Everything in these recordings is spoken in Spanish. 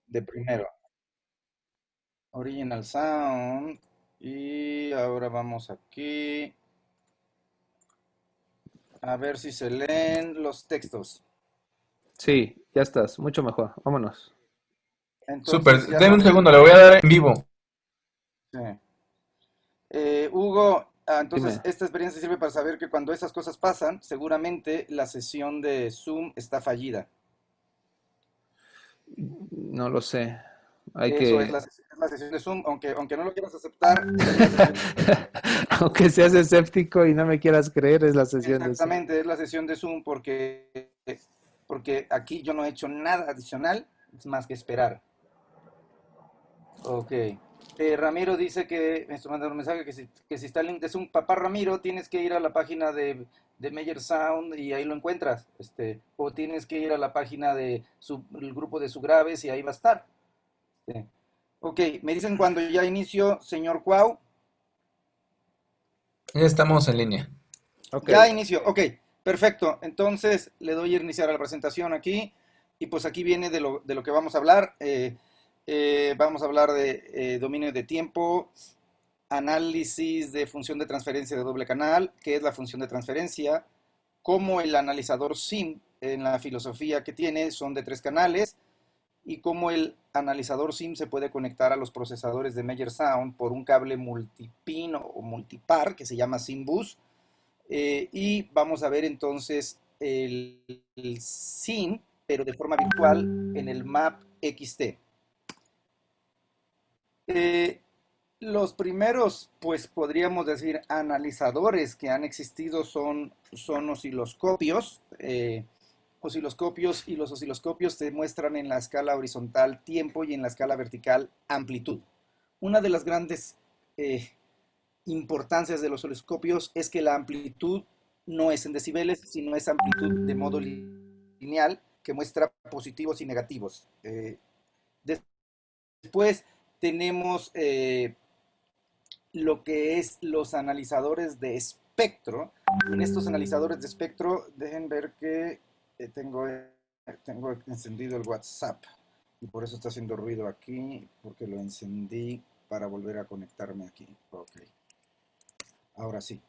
de primero. Original Sound. Y ahora vamos aquí a ver si se leen los textos. Sí, ya estás, mucho mejor. Vámonos. Entonces Súper, ya denme no. un segundo, le voy a dar en vivo. Sí. Hugo, entonces Dime. esta experiencia sirve para saber que cuando esas cosas pasan, seguramente la sesión de Zoom está fallida. No lo sé. Hay Eso es que... es la sesión de Zoom, aunque no lo quieras aceptar, es la sesión de Zoom. Aunque seas escéptico y no me quieras creer, es la sesión de Zoom. Exactamente, es la sesión de Zoom porque aquí yo no he hecho nada adicional, es más que esperar. Ok. Ramiro dice que me está mandando un mensaje que si está el link de Zoom, papá Ramiro, tienes que ir a la página de Meyer Sound y ahí lo encuentras. O tienes que ir a la página el grupo de Subgraves y ahí va a estar. Este, ok, me dicen cuando ya inicio, señor Cuau. Ya estamos en línea. Ok. Ya inició, ok, perfecto. Entonces le doy a iniciar a la presentación aquí y pues aquí viene de lo que vamos a hablar. Vamos a hablar de dominio de tiempo, análisis de función de transferencia de doble canal, qué es la función de transferencia, cómo el analizador SIM en la filosofía que tiene son de tres canales y cómo el analizador SIM se puede conectar a los procesadores de Meyer Sound por un cable multipin o multipar que se llama SIM-Bus. Y vamos a ver entonces el SIM, pero de forma virtual en el map XT. Eh, los primeros, pues podríamos decir, analizadores que han existido son osciloscopios. Osciloscopios y los osciloscopios te muestran en la escala horizontal tiempo y en la escala vertical amplitud. Una de las grandes eh, importancias de los osciloscopios es que la amplitud no es en decibeles, sino es amplitud de modo lineal que muestra positivos y negativos. Después tenemos lo que es los analizadores de espectro. En estos analizadores de espectro, dejen ver que tengo encendido el WhatsApp y por eso está haciendo ruido aquí, porque lo encendí para volver a conectarme aquí. Ok, ahora sí.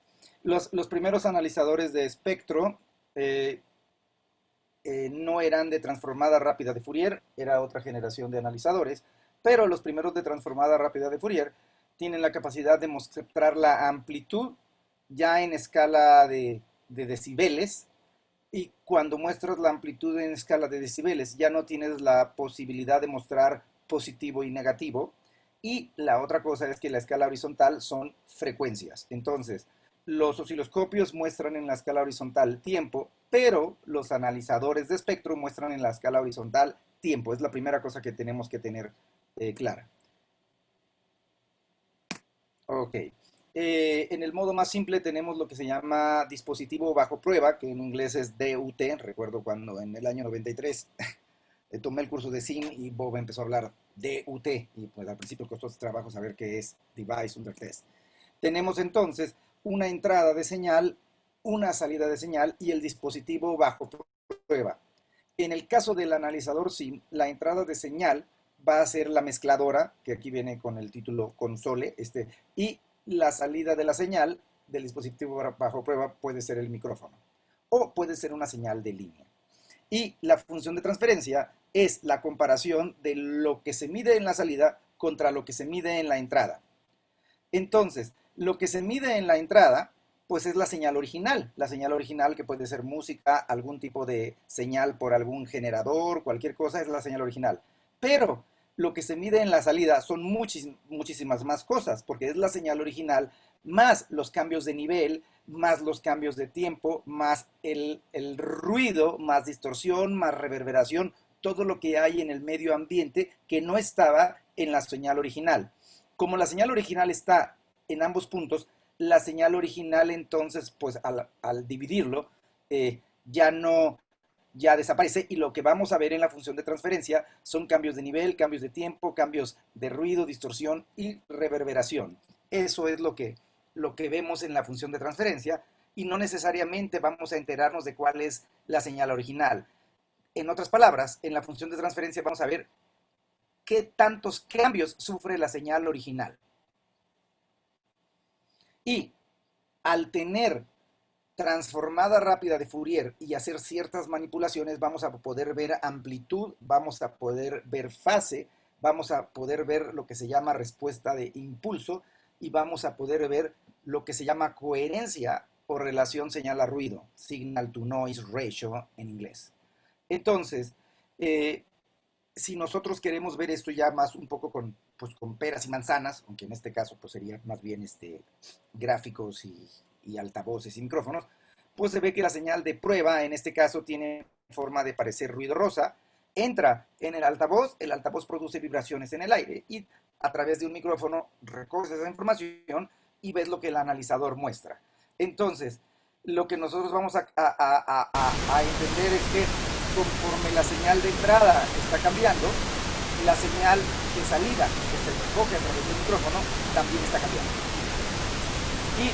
Los primeros analizadores de espectro eh, no eran de transformada rápida de Fourier, era otra generación de analizadores, pero los primeros de transformada rápida de Fourier tienen la capacidad de mostrar la amplitud ya en escala de decibeles, y cuando muestras la amplitud en escala de decibeles ya no tienes la posibilidad de mostrar positivo y negativo. Y la otra cosa es que la escala horizontal son frecuencias. Entonces, los osciloscopios muestran en la escala horizontal tiempo, pero los analizadores de espectro muestran en la escala horizontal tiempo. Es la primera cosa que tenemos que tener clara. Ok. En el modo más simple tenemos lo que se llama dispositivo bajo prueba, que en inglés es DUT. Recuerdo cuando en el año 93 tomé el curso de SIM y Bob empezó a hablar DUT y pues al principio costó trabajo saber qué es Device Under Test. Tenemos entonces una entrada de señal, una salida de señal y el dispositivo bajo prueba. En el caso del analizador SIM, la entrada de señal va a ser la mezcladora, que aquí viene con el título console, y la salida de la señal del dispositivo bajo prueba puede ser el micrófono o puede ser una señal de línea. Y la función de transferencia es la comparación de lo que se mide en la salida contra lo que se mide en la entrada. Entonces, lo que se mide en la entrada, pues es la señal original que puede ser música, algún tipo de señal por algún generador, cualquier cosa es la señal original. Pero lo que se mide en la salida son muchísimas más cosas, porque es la señal original más los cambios de nivel, más los cambios de tiempo, más el ruido, más distorsión, más reverberación, todo lo que hay en el medio ambiente que no estaba en la señal original. Como la señal original está en ambos puntos, la señal original entonces, pues al dividirlo, ya no, ya desaparece, y lo que vamos a ver en la función de transferencia son cambios de nivel, cambios de tiempo, cambios de ruido, distorsión y reverberación. Eso es lo que vemos en la función de transferencia y no necesariamente vamos a enterarnos de cuál es la señal original. En otras palabras, en la función de transferencia vamos a ver qué tantos cambios sufre la señal original. Y al tener transformada rápida de Fourier y hacer ciertas manipulaciones, vamos a poder ver amplitud, vamos a poder ver fase, vamos a poder ver lo que se llama respuesta de impulso y vamos a poder ver lo que se llama coherencia o relación señal a ruido, signal to noise ratio en inglés. Entonces, si nosotros queremos ver esto ya más un poco con peras y manzanas, aunque en este caso pues sería más bien gráficos y altavoces y micrófonos, pues se ve que la señal de prueba en este caso tiene forma de parecer ruido rosa, entra en el altavoz produce vibraciones en el aire y a través de un micrófono recoges esa información y ves lo que el analizador muestra. Entonces, lo que nosotros vamos a entender es que conforme la señal de entrada está cambiando, la señal de salida que se recoge a través del micrófono también está cambiando. Y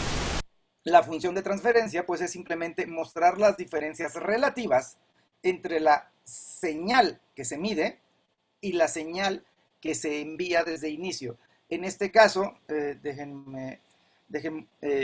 la función de transferencia pues es simplemente mostrar las diferencias relativas entre la señal que se mide y la señal que se envía desde inicio. En este caso, déjenme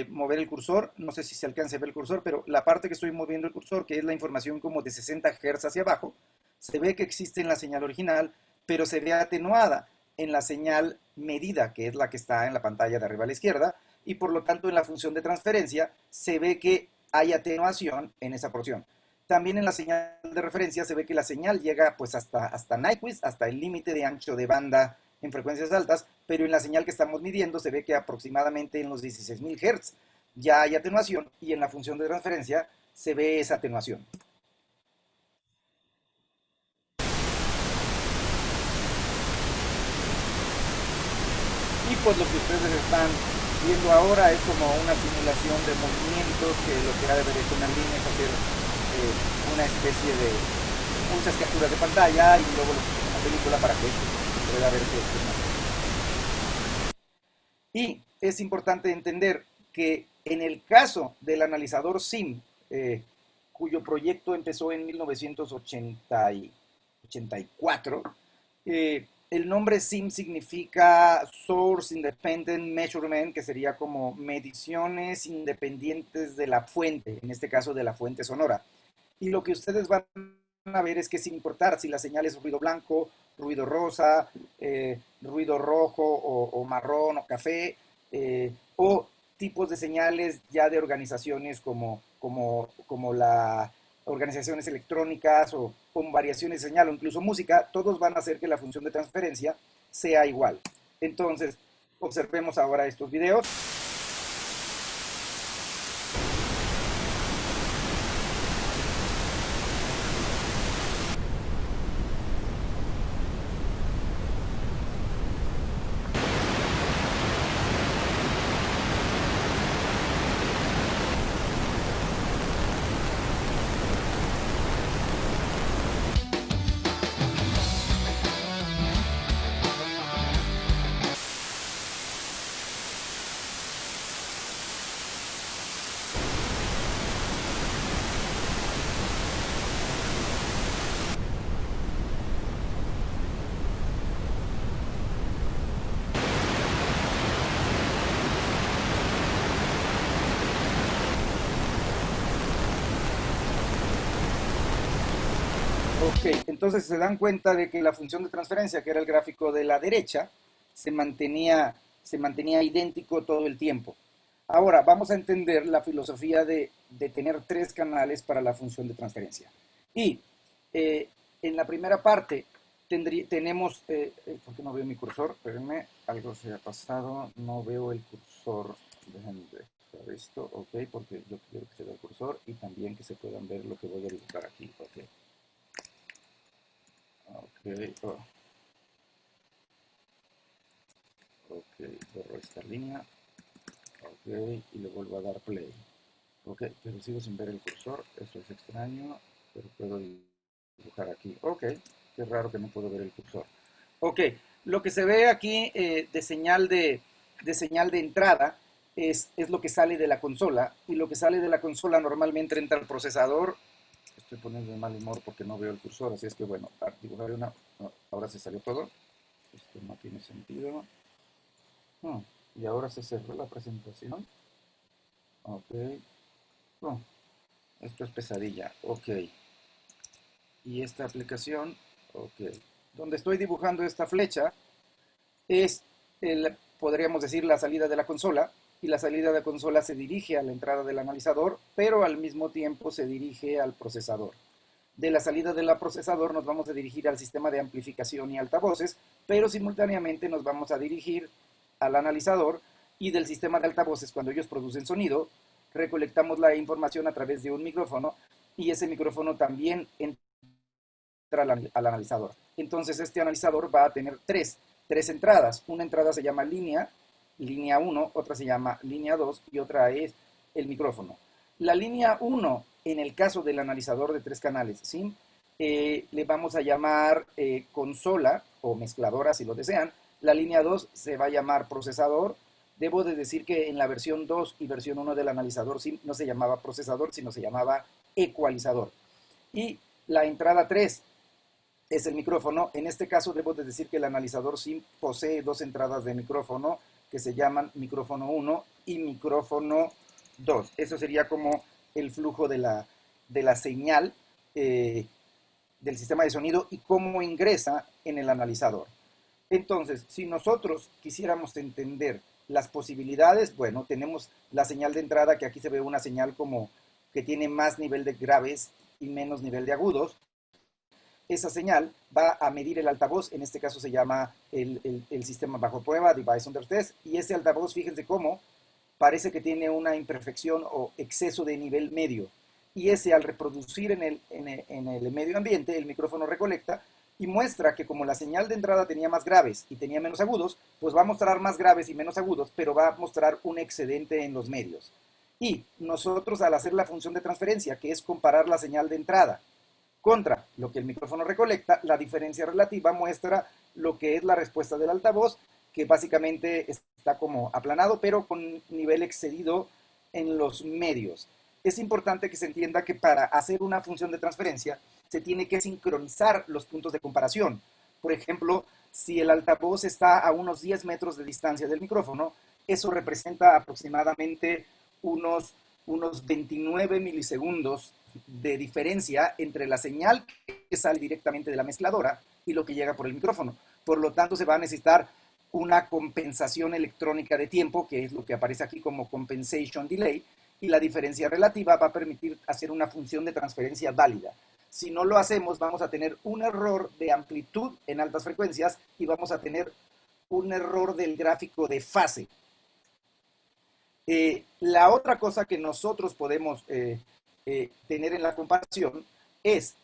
mover el cursor, no sé si se alcance a ver el cursor, pero la parte que estoy moviendo el cursor, que es la información como de 60 Hz hacia abajo, se ve que existe en la señal original, pero se ve atenuada en la señal medida, que es la que está en la pantalla de arriba a la izquierda, y por lo tanto en la función de transferencia se ve que hay atenuación en esa porción. También en la señal de referencia se ve que la señal llega pues hasta Nyquist, hasta el límite de ancho de banda en frecuencias altas, pero en la señal que estamos midiendo se ve que aproximadamente en los 16.000 Hz ya hay atenuación y en la función de transferencia se ve esa atenuación. Y pues lo que ustedes están viendo ahora es como una simulación de movimientos que lo que ha de ver con una línea es hacer una especie de muchas capturas de pantalla y luego una película para que pueda verse. Y es importante entender que en el caso del analizador SIM, cuyo proyecto empezó en 1984, el nombre SIM significa Source Independent Measurement, que sería como mediciones independientes de la fuente, en este caso de la fuente sonora. Y lo que ustedes van a ver es que sin importar si la señal es ruido blanco, ruido rosa, ruido rojo o marrón o café, o tipos de señales ya de organizaciones como las organizaciones electrónicas o con variaciones de señal o incluso música, todos van a hacer que la función de transferencia sea igual. Entonces, observemos ahora estos videos. Ok, entonces se dan cuenta de que la función de transferencia, que era el gráfico de la derecha, se mantenía idéntico todo el tiempo. Ahora, vamos a entender la filosofía de tener tres canales para la función de transferencia. Y en la primera parte tenemos, ¿por qué no veo mi cursor? Espérenme, algo se ha pasado, no veo el cursor. Déjenme ver esto, ok, porque yo quiero que se vea el cursor y también que se puedan ver lo que voy a dibujar aquí, ok. Ok, ok, borro esta línea, ok, y le vuelvo a dar play. Ok, pero sigo sin ver el cursor, eso es extraño, pero puedo dibujar aquí. Ok, qué raro que no puedo ver el cursor. Ok, lo que se ve aquí de señal de entrada es lo que sale de la consola, y lo que sale de la consola normalmente entra al procesador. Estoy poniendo de mal humor porque no veo el cursor, así es que bueno, dibujaré una. No, ahora se salió todo. Esto no tiene sentido. Y ahora se cerró la presentación. Ok. Oh, esto es pesadilla. Ok. Y esta aplicación, ok. Donde estoy dibujando esta flecha es, podríamos decir, la salida de la consola. Y la salida de la consola se dirige a la entrada del analizador, pero al mismo tiempo se dirige al procesador. De la salida del procesador nos vamos a dirigir al sistema de amplificación y altavoces, pero simultáneamente nos vamos a dirigir al analizador, y del sistema de altavoces, cuando ellos producen sonido, recolectamos la información a través de un micrófono, y ese micrófono también entra al analizador. Entonces este analizador va a tener tres entradas. Una entrada se llama línea 1, otra se llama línea 2 y otra es el micrófono. La línea 1, en el caso del analizador de 3 canales, ¿sí? Le vamos a llamar consola o mezcladora si lo desean. La línea 2 se va a llamar procesador. Debo de decir que en la versión 2 y versión 1 del analizador SIM no se llamaba procesador, sino se llamaba ecualizador. Y la entrada 3 es el micrófono. En este caso debo de decir que el analizador SIM posee 2 entradas de micrófono que se llaman micrófono 1 y micrófono 2. Eso sería como el flujo de la señal del sistema de sonido y cómo ingresa en el analizador. Entonces, si nosotros quisiéramos entender las posibilidades, bueno, tenemos la señal de entrada, que aquí se ve una señal como que tiene más nivel de graves y menos nivel de agudos. Esa señal va a medir el altavoz, en este caso se llama el sistema bajo prueba, device under test, y ese altavoz, fíjense cómo parece que tiene una imperfección o exceso de nivel medio, y ese, al reproducir en el medio ambiente, el micrófono recolecta y muestra que como la señal de entrada tenía más graves y tenía menos agudos, pues va a mostrar más graves y menos agudos, pero va a mostrar un excedente en los medios. Y nosotros, al hacer la función de transferencia, que es comparar la señal de entrada contra lo que el micrófono recolecta, la diferencia relativa muestra lo que es la respuesta del altavoz, que básicamente está como aplanado, pero con nivel excedido en los medios. Es importante que se entienda que para hacer una función de transferencia se tiene que sincronizar los puntos de comparación. Por ejemplo, si el altavoz está a unos 10 metros de distancia del micrófono, eso representa aproximadamente unos 29 milisegundos de diferencia entre la señal que sale directamente de la mezcladora y lo que llega por el micrófono. Por lo tanto, se va a necesitar una compensación electrónica de tiempo, que es lo que aparece aquí como compensation delay, y la diferencia relativa va a permitir hacer una función de transferencia válida. Si no lo hacemos, vamos a tener un error de amplitud en altas frecuencias y vamos a tener un error del gráfico de fase. La otra cosa que nosotros podemos tener en la comparación es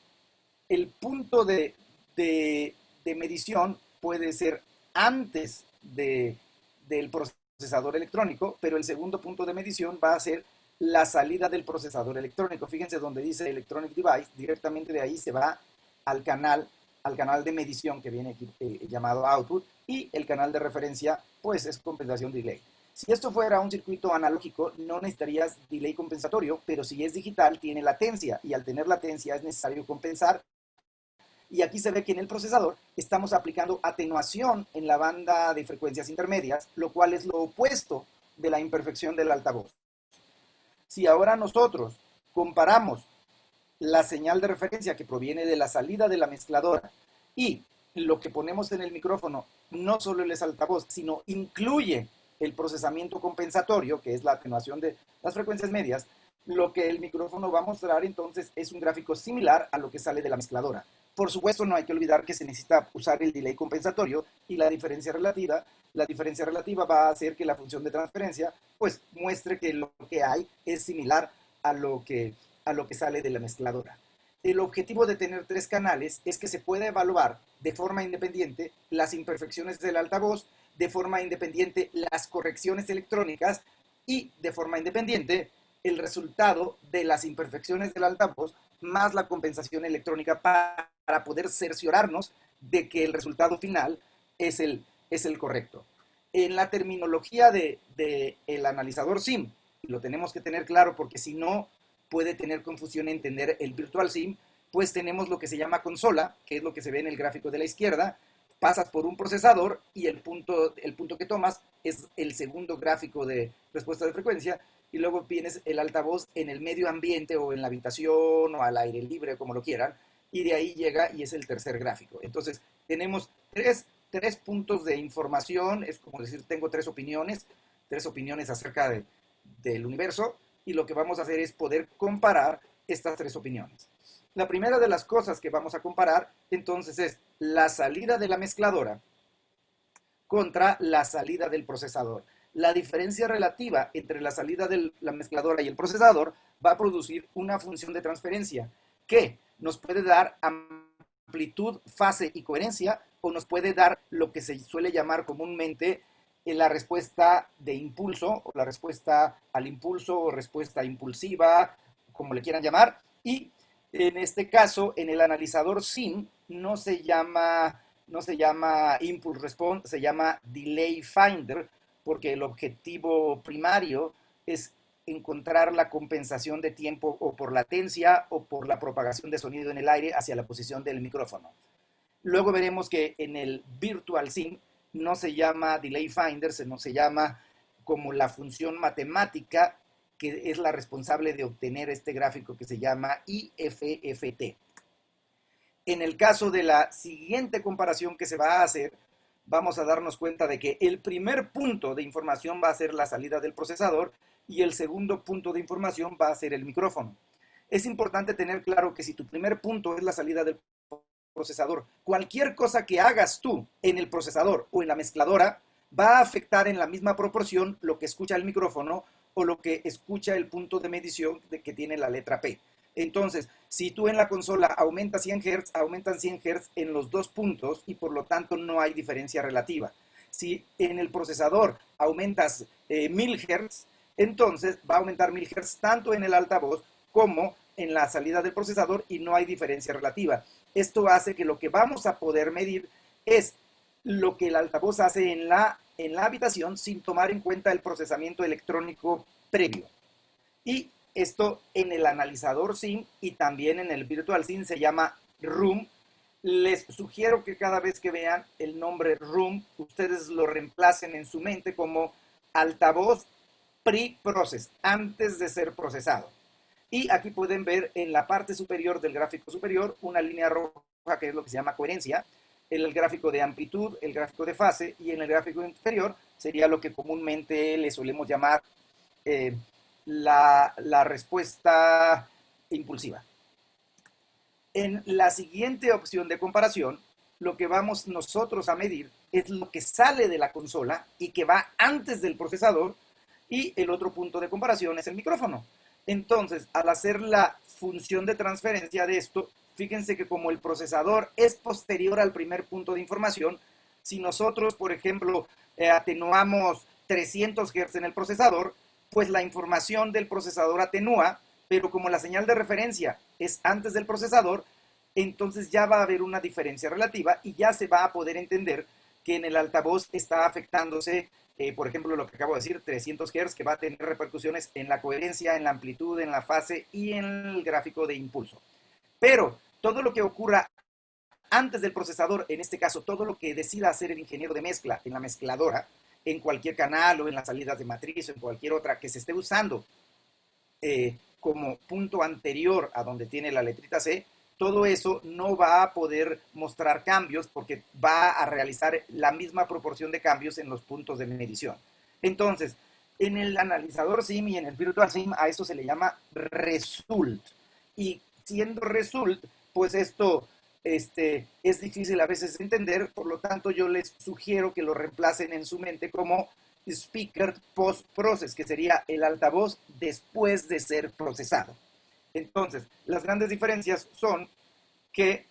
el punto de medición puede ser antes del procesador electrónico, pero el segundo punto de medición va a ser la salida del procesador electrónico. Fíjense donde dice Electronic Device, directamente de ahí se va al canal de medición que viene aquí llamado output, y el canal de referencia pues es compensación delay. Si esto fuera un circuito analógico, no necesitarías delay compensatorio, pero si es digital, tiene latencia, y al tener latencia es necesario compensar. Y aquí se ve que en el procesador estamos aplicando atenuación en la banda de frecuencias intermedias, lo cual es lo opuesto de la imperfección del altavoz. Si ahora nosotros comparamos la señal de referencia que proviene de la salida de la mezcladora y lo que ponemos en el micrófono, no solo es altavoz, sino incluye el procesamiento compensatorio, que es la atenuación de las frecuencias medias, lo que el micrófono va a mostrar entonces es un gráfico similar a lo que sale de la mezcladora. Por supuesto, no hay que olvidar que se necesita usar el delay compensatorio y la diferencia relativa. La diferencia relativa va a hacer que la función de transferencia pues muestre que lo que hay es similar a lo que sale de la mezcladora. El objetivo de tener 3 canales es que se pueda evaluar de forma independiente las imperfecciones del altavoz, de forma independiente las correcciones electrónicas y de forma independiente el resultado de las imperfecciones del altavoz más la compensación electrónica para poder cerciorarnos de que el resultado final es el correcto. En la terminología del analizador SIM, lo tenemos que tener claro porque si no puede tener confusión entender el Virtual SIM, pues tenemos lo que se llama consola, que es lo que se ve en el gráfico de la izquierda, pasas por un procesador y el punto que tomas es el segundo gráfico de respuesta de frecuencia, y luego tienes el altavoz en el medio ambiente o en la habitación o al aire libre, como lo quieran, y de ahí llega y es el tercer gráfico. Entonces, tenemos tres puntos de información, es como decir, tengo tres opiniones acerca del universo, y lo que vamos a hacer es poder comparar estas tres opiniones. La primera de las cosas que vamos a comparar, entonces, es la salida de la mezcladora contra la salida del procesador. La diferencia relativa entre la salida de la mezcladora y el procesador va a producir una función de transferencia que nos puede dar amplitud, fase y coherencia, o nos puede dar lo que se suele llamar comúnmente la respuesta de impulso, o la respuesta al impulso, o respuesta impulsiva, como le quieran llamar. Y en este caso, en el analizador SIM, no se llama impulse response, se llama delay finder, porque el objetivo primario es encontrar la compensación de tiempo o por latencia o por la propagación de sonido en el aire hacia la posición del micrófono. Luego veremos que en el Virtual SIM no se llama delay finder, sino se llama como la función matemática que es la responsable de obtener este gráfico que se llama IFFT. En el caso de la siguiente comparación que se va a hacer, vamos a darnos cuenta de que el primer punto de información va a ser la salida del procesador y el segundo punto de información va a ser el micrófono. Es importante tener claro que si tu primer punto es la salida del procesador, cualquier cosa que hagas tú en el procesador o en la mezcladora va a afectar en la misma proporción lo que escucha el micrófono o lo que escucha el punto de medición que tiene la letra P. Entonces, si tú en la consola aumentas 100 Hz, aumentan 100 Hz en los dos puntos y por lo tanto no hay diferencia relativa. Si en el procesador aumentas 1000 Hz, entonces va a aumentar 1000 Hz tanto en el altavoz como en la salida del procesador y no hay diferencia relativa. Esto hace que lo que vamos a poder medir es lo que el altavoz hace en la habitación sin tomar en cuenta el procesamiento electrónico previo. Y esto en el analizador SIM y también en el Virtual SIM se llama Room. Les sugiero que cada vez que vean el nombre Room, ustedes lo reemplacen en su mente como altavoz pre-process, antes de ser procesado. Y aquí pueden ver en la parte superior del gráfico superior una línea roja que es lo que se llama coherencia, el gráfico de amplitud, el gráfico de fase, y en el gráfico inferior sería lo que comúnmente le solemos llamar la respuesta impulsiva. En la siguiente opción de comparación, lo que vamos nosotros a medir es lo que sale de la consola y que va antes del procesador, y el otro punto de comparación es el micrófono. Entonces, al hacer la función de transferencia de esto, fíjense que como el procesador es posterior al primer punto de información, si nosotros, por ejemplo, atenuamos 300 Hz en el procesador, pues la información del procesador atenúa, pero como la señal de referencia es antes del procesador, entonces ya va a haber una diferencia relativa y ya se va a poder entender que en el altavoz está afectándose, por ejemplo, lo que acabo de decir, 300 Hz, que va a tener repercusiones en la coherencia, en la amplitud, en la fase y en el gráfico de impulso. Pero todo lo que ocurra antes del procesador, en este caso, todo lo que decida hacer el ingeniero de mezcla en la mezcladora, en cualquier canal o en las salidas de matriz o en cualquier otra que se esté usando como punto anterior a donde tiene la letrita C, todo eso no va a poder mostrar cambios porque va a realizar la misma proporción de cambios en los puntos de medición. Entonces, en el analizador SIM y en el Virtual SIM a eso se le llama result. Y siendo result, pues esto es difícil a veces entender, por lo tanto yo les sugiero que lo reemplacen en su mente como speaker post-process, que sería el altavoz después de ser procesado. Entonces, las grandes diferencias son que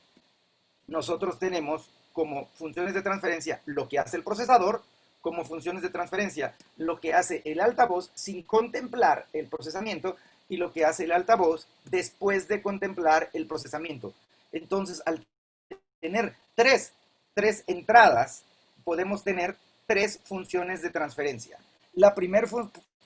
nosotros tenemos como funciones de transferencia lo que hace el procesador, como funciones de transferencia lo que hace el altavoz sin contemplar el procesamiento y lo que hace el altavoz después de contemplar el procesamiento. Entonces, al tener tres entradas, podemos tener tres funciones de transferencia. La primera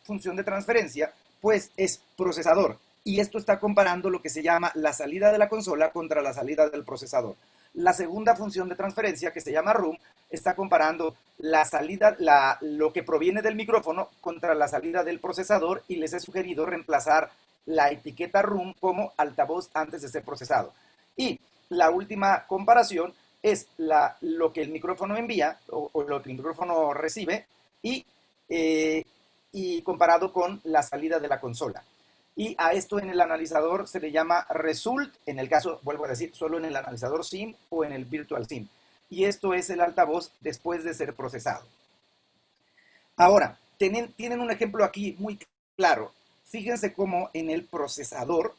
función de transferencia, pues, es procesador. Y esto está comparando lo que se llama la salida de la consola contra la salida del procesador. La segunda función de transferencia, que se llama room, está comparando la salida, lo que proviene del micrófono contra la salida del procesador, y les he sugerido reemplazar la etiqueta room como altavoz antes de ser procesado. Y la última comparación es lo que el micrófono envía o lo que el micrófono recibe y comparado con la salida de la consola. Y a esto en el analizador se le llama result, en el caso, vuelvo a decir, solo en el analizador SIM o en el Virtual SIM. Y esto es el altavoz después de ser procesado. Ahora, tienen un ejemplo aquí muy claro. Fíjense cómo en el procesador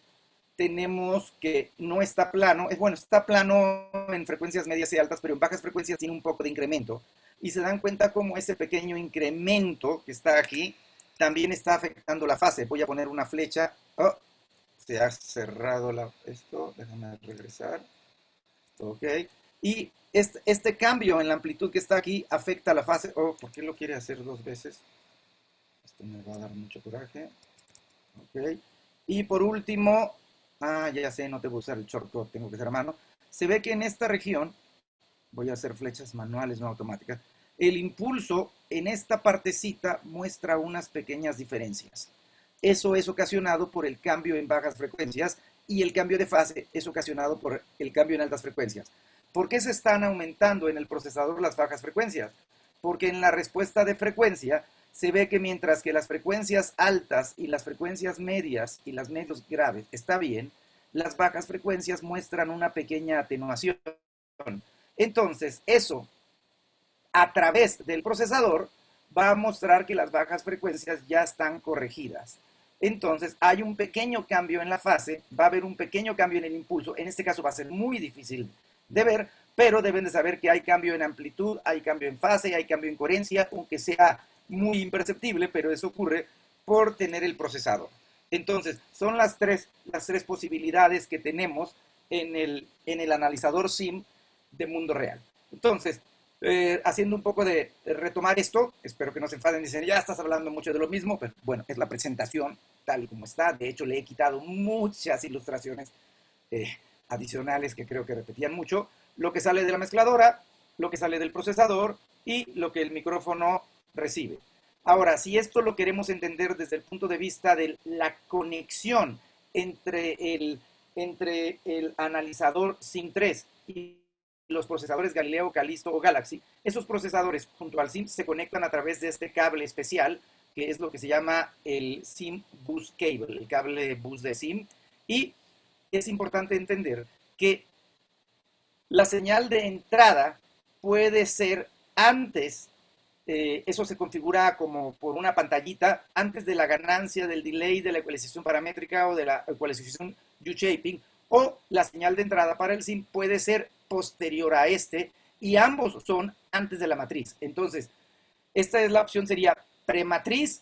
tenemos que no está plano, bueno, está plano en frecuencias medias y altas, pero en bajas frecuencias tiene un poco de incremento. Y se dan cuenta cómo ese pequeño incremento que está aquí también está afectando la fase. Voy a poner una flecha. Oh, se ha cerrado esto. Déjame regresar. Ok. Y este cambio en la amplitud que está aquí afecta la fase. Oh, ¿por qué lo quiere hacer dos veces? Esto me va a dar mucho coraje. Ok. Y por último, ya sé, no tengo que usar el shortcut, tengo que hacer a mano. Se ve que en esta región, voy a hacer flechas manuales, no automáticas, el impulso en esta partecita muestra unas pequeñas diferencias. Eso es ocasionado por el cambio en bajas frecuencias y el cambio de fase es ocasionado por el cambio en altas frecuencias. ¿Por qué se están aumentando en el procesador las bajas frecuencias? Porque en la respuesta de frecuencia se ve que mientras que las frecuencias altas y las frecuencias medias y las medios graves está bien, las bajas frecuencias muestran una pequeña atenuación. Entonces, eso a través del procesador va a mostrar que las bajas frecuencias ya están corregidas. Entonces, hay un pequeño cambio en la fase, va a haber un pequeño cambio en el impulso. En este caso va a ser muy difícil de ver, pero deben de saber que hay cambio en amplitud, hay cambio en fase, hay cambio en coherencia, aunque sea muy imperceptible, pero eso ocurre por tener el procesador. Entonces, son las tres posibilidades que tenemos en el analizador SIM de mundo real. Entonces, haciendo un poco de retomar esto, espero que no se enfaden y dicen, ya estás hablando mucho de lo mismo, pero bueno, es la presentación tal y como está. De hecho, le he quitado muchas ilustraciones adicionales que creo que repetían mucho. Lo que sale de la mezcladora, lo que sale del procesador y lo que el micrófono recibe. Ahora, si esto lo queremos entender desde el punto de vista de la conexión entre el analizador SIM3 y los procesadores Galileo, Callisto o Galaxy, esos procesadores junto al SIM se conectan a través de este cable especial, que es lo que se llama el SIM Bus Cable, el cable bus de SIM. Y es importante entender que la señal de entrada puede ser antes, eso se configura como por una pantallita, antes de la ganancia del delay de la ecualización paramétrica o de la ecualización U-shaping, o la señal de entrada para el SIM puede ser posterior a este, y ambos son antes de la matriz. Entonces, esta es la opción, sería prematriz,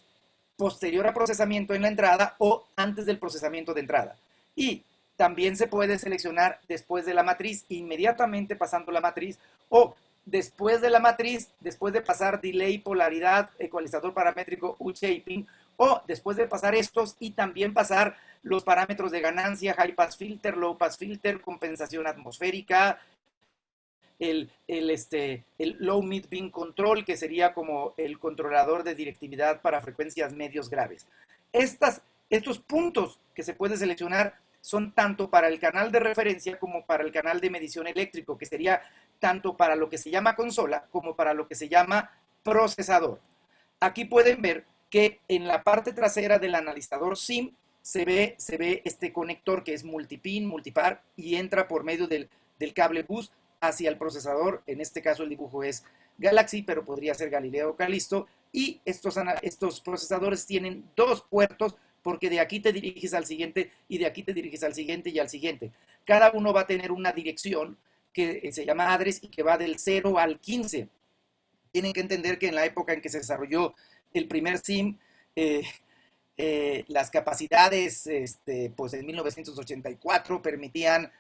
posterior a procesamiento en la entrada o antes del procesamiento de entrada. Y también se puede seleccionar después de la matriz, inmediatamente pasando la matriz, o después de la matriz, después de pasar delay, polaridad, ecualizador paramétrico, U-shaping, o después de pasar estos y también pasar los parámetros de ganancia, high pass filter, low pass filter, compensación atmosférica, el low mid beam control, que sería como el controlador de directividad para frecuencias medios graves. Estos puntos que se puede seleccionar son tanto para el canal de referencia como para el canal de medición eléctrico, que sería tanto para lo que se llama consola como para lo que se llama procesador. Aquí pueden ver que en la parte trasera del analizador SIM se ve este conector que es multipin, multipar, y entra por medio del cable bus hacia el procesador. En este caso el dibujo es Galaxy, pero podría ser Galileo o Callisto. Y estos procesadores tienen dos puertos, porque de aquí te diriges al siguiente y de aquí te diriges al siguiente y al siguiente. Cada uno va a tener una dirección que se llama address y que va del 0 al 15. Tienen que entender que en la época en que se desarrolló el primer SIM, las capacidades, pues en 1984 permitían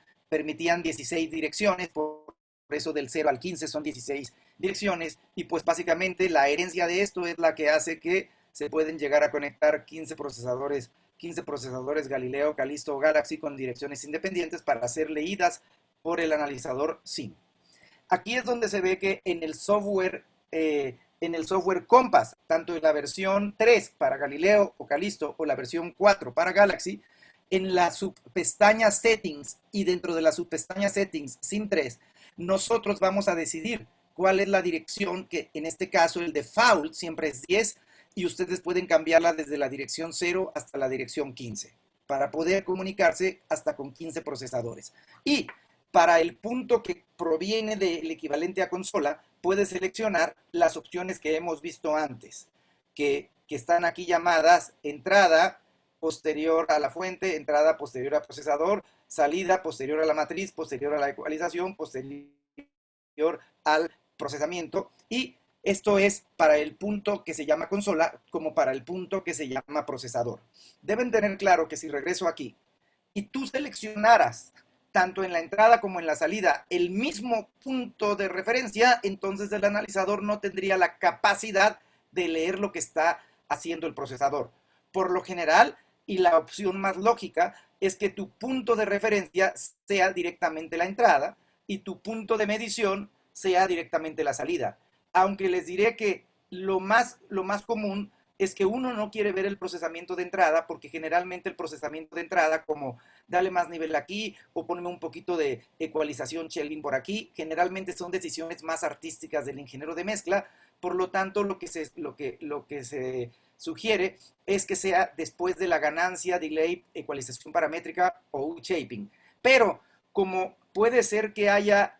16 direcciones, por eso del 0 al 15 son 16 direcciones, y pues básicamente la herencia de esto es la que hace que se pueden llegar a conectar 15 procesadores Galileo, Callisto o Galaxy con direcciones independientes para ser leídas por el analizador SIM. Aquí es donde se ve que en el software Compass, tanto en la versión 3 para Galileo o Callisto o la versión 4 para Galaxy, en la subpestaña Settings y dentro de la subpestaña Settings SIM 3, nosotros vamos a decidir cuál es la dirección, que en este caso el default siempre es 10 y ustedes pueden cambiarla desde la dirección 0 hasta la dirección 15 para poder comunicarse hasta con 15 procesadores. Y para el punto que proviene del equivalente a consola, puedes seleccionar las opciones que hemos visto antes, que están aquí llamadas entrada posterior a la fuente, entrada posterior al procesador, salida posterior a la matriz, posterior a la ecualización, posterior al procesamiento, y esto es para el punto que se llama consola como para el punto que se llama procesador. Deben tener claro que si regreso aquí y tú seleccionaras tanto en la entrada como en la salida el mismo punto de referencia, entonces el analizador no tendría la capacidad de leer lo que está haciendo el procesador. Por lo general, y la opción más lógica, es que tu punto de referencia sea directamente la entrada y tu punto de medición sea directamente la salida. Aunque les diré que lo más común es que uno no quiere ver el procesamiento de entrada, porque generalmente el procesamiento de entrada, como dale más nivel aquí o ponme un poquito de ecualización shelling por aquí, generalmente son decisiones más artísticas del ingeniero de mezcla. Por lo tanto, lo que se sugiere es que sea después de la ganancia, delay, ecualización paramétrica o U-shaping. Pero como puede ser que haya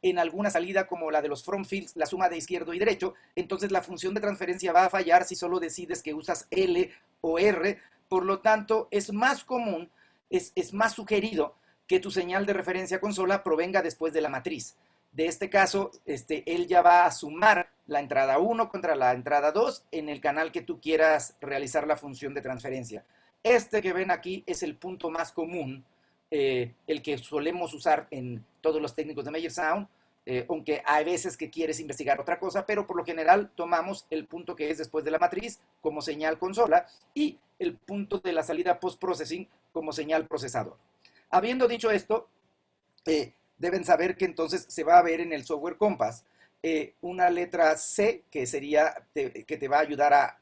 en alguna salida como la de los front fields, la suma de izquierdo y derecho, entonces la función de transferencia va a fallar si solo decides que usas L o R. Por lo tanto, es más común, es más sugerido que tu señal de referencia consola provenga después de la matriz. De este caso, él ya va a sumar la entrada 1 contra la entrada 2 en el canal que tú quieras realizar la función de transferencia. Este que ven aquí es el punto más común, el que solemos usar en todos los técnicos de Meyer Sound, aunque hay veces que quieres investigar otra cosa, pero por lo general tomamos el punto que es después de la matriz como señal consola y el punto de la salida post-processing como señal procesador. Habiendo dicho esto, deben saber que entonces se va a ver en el software Compass una letra C que te va a ayudar a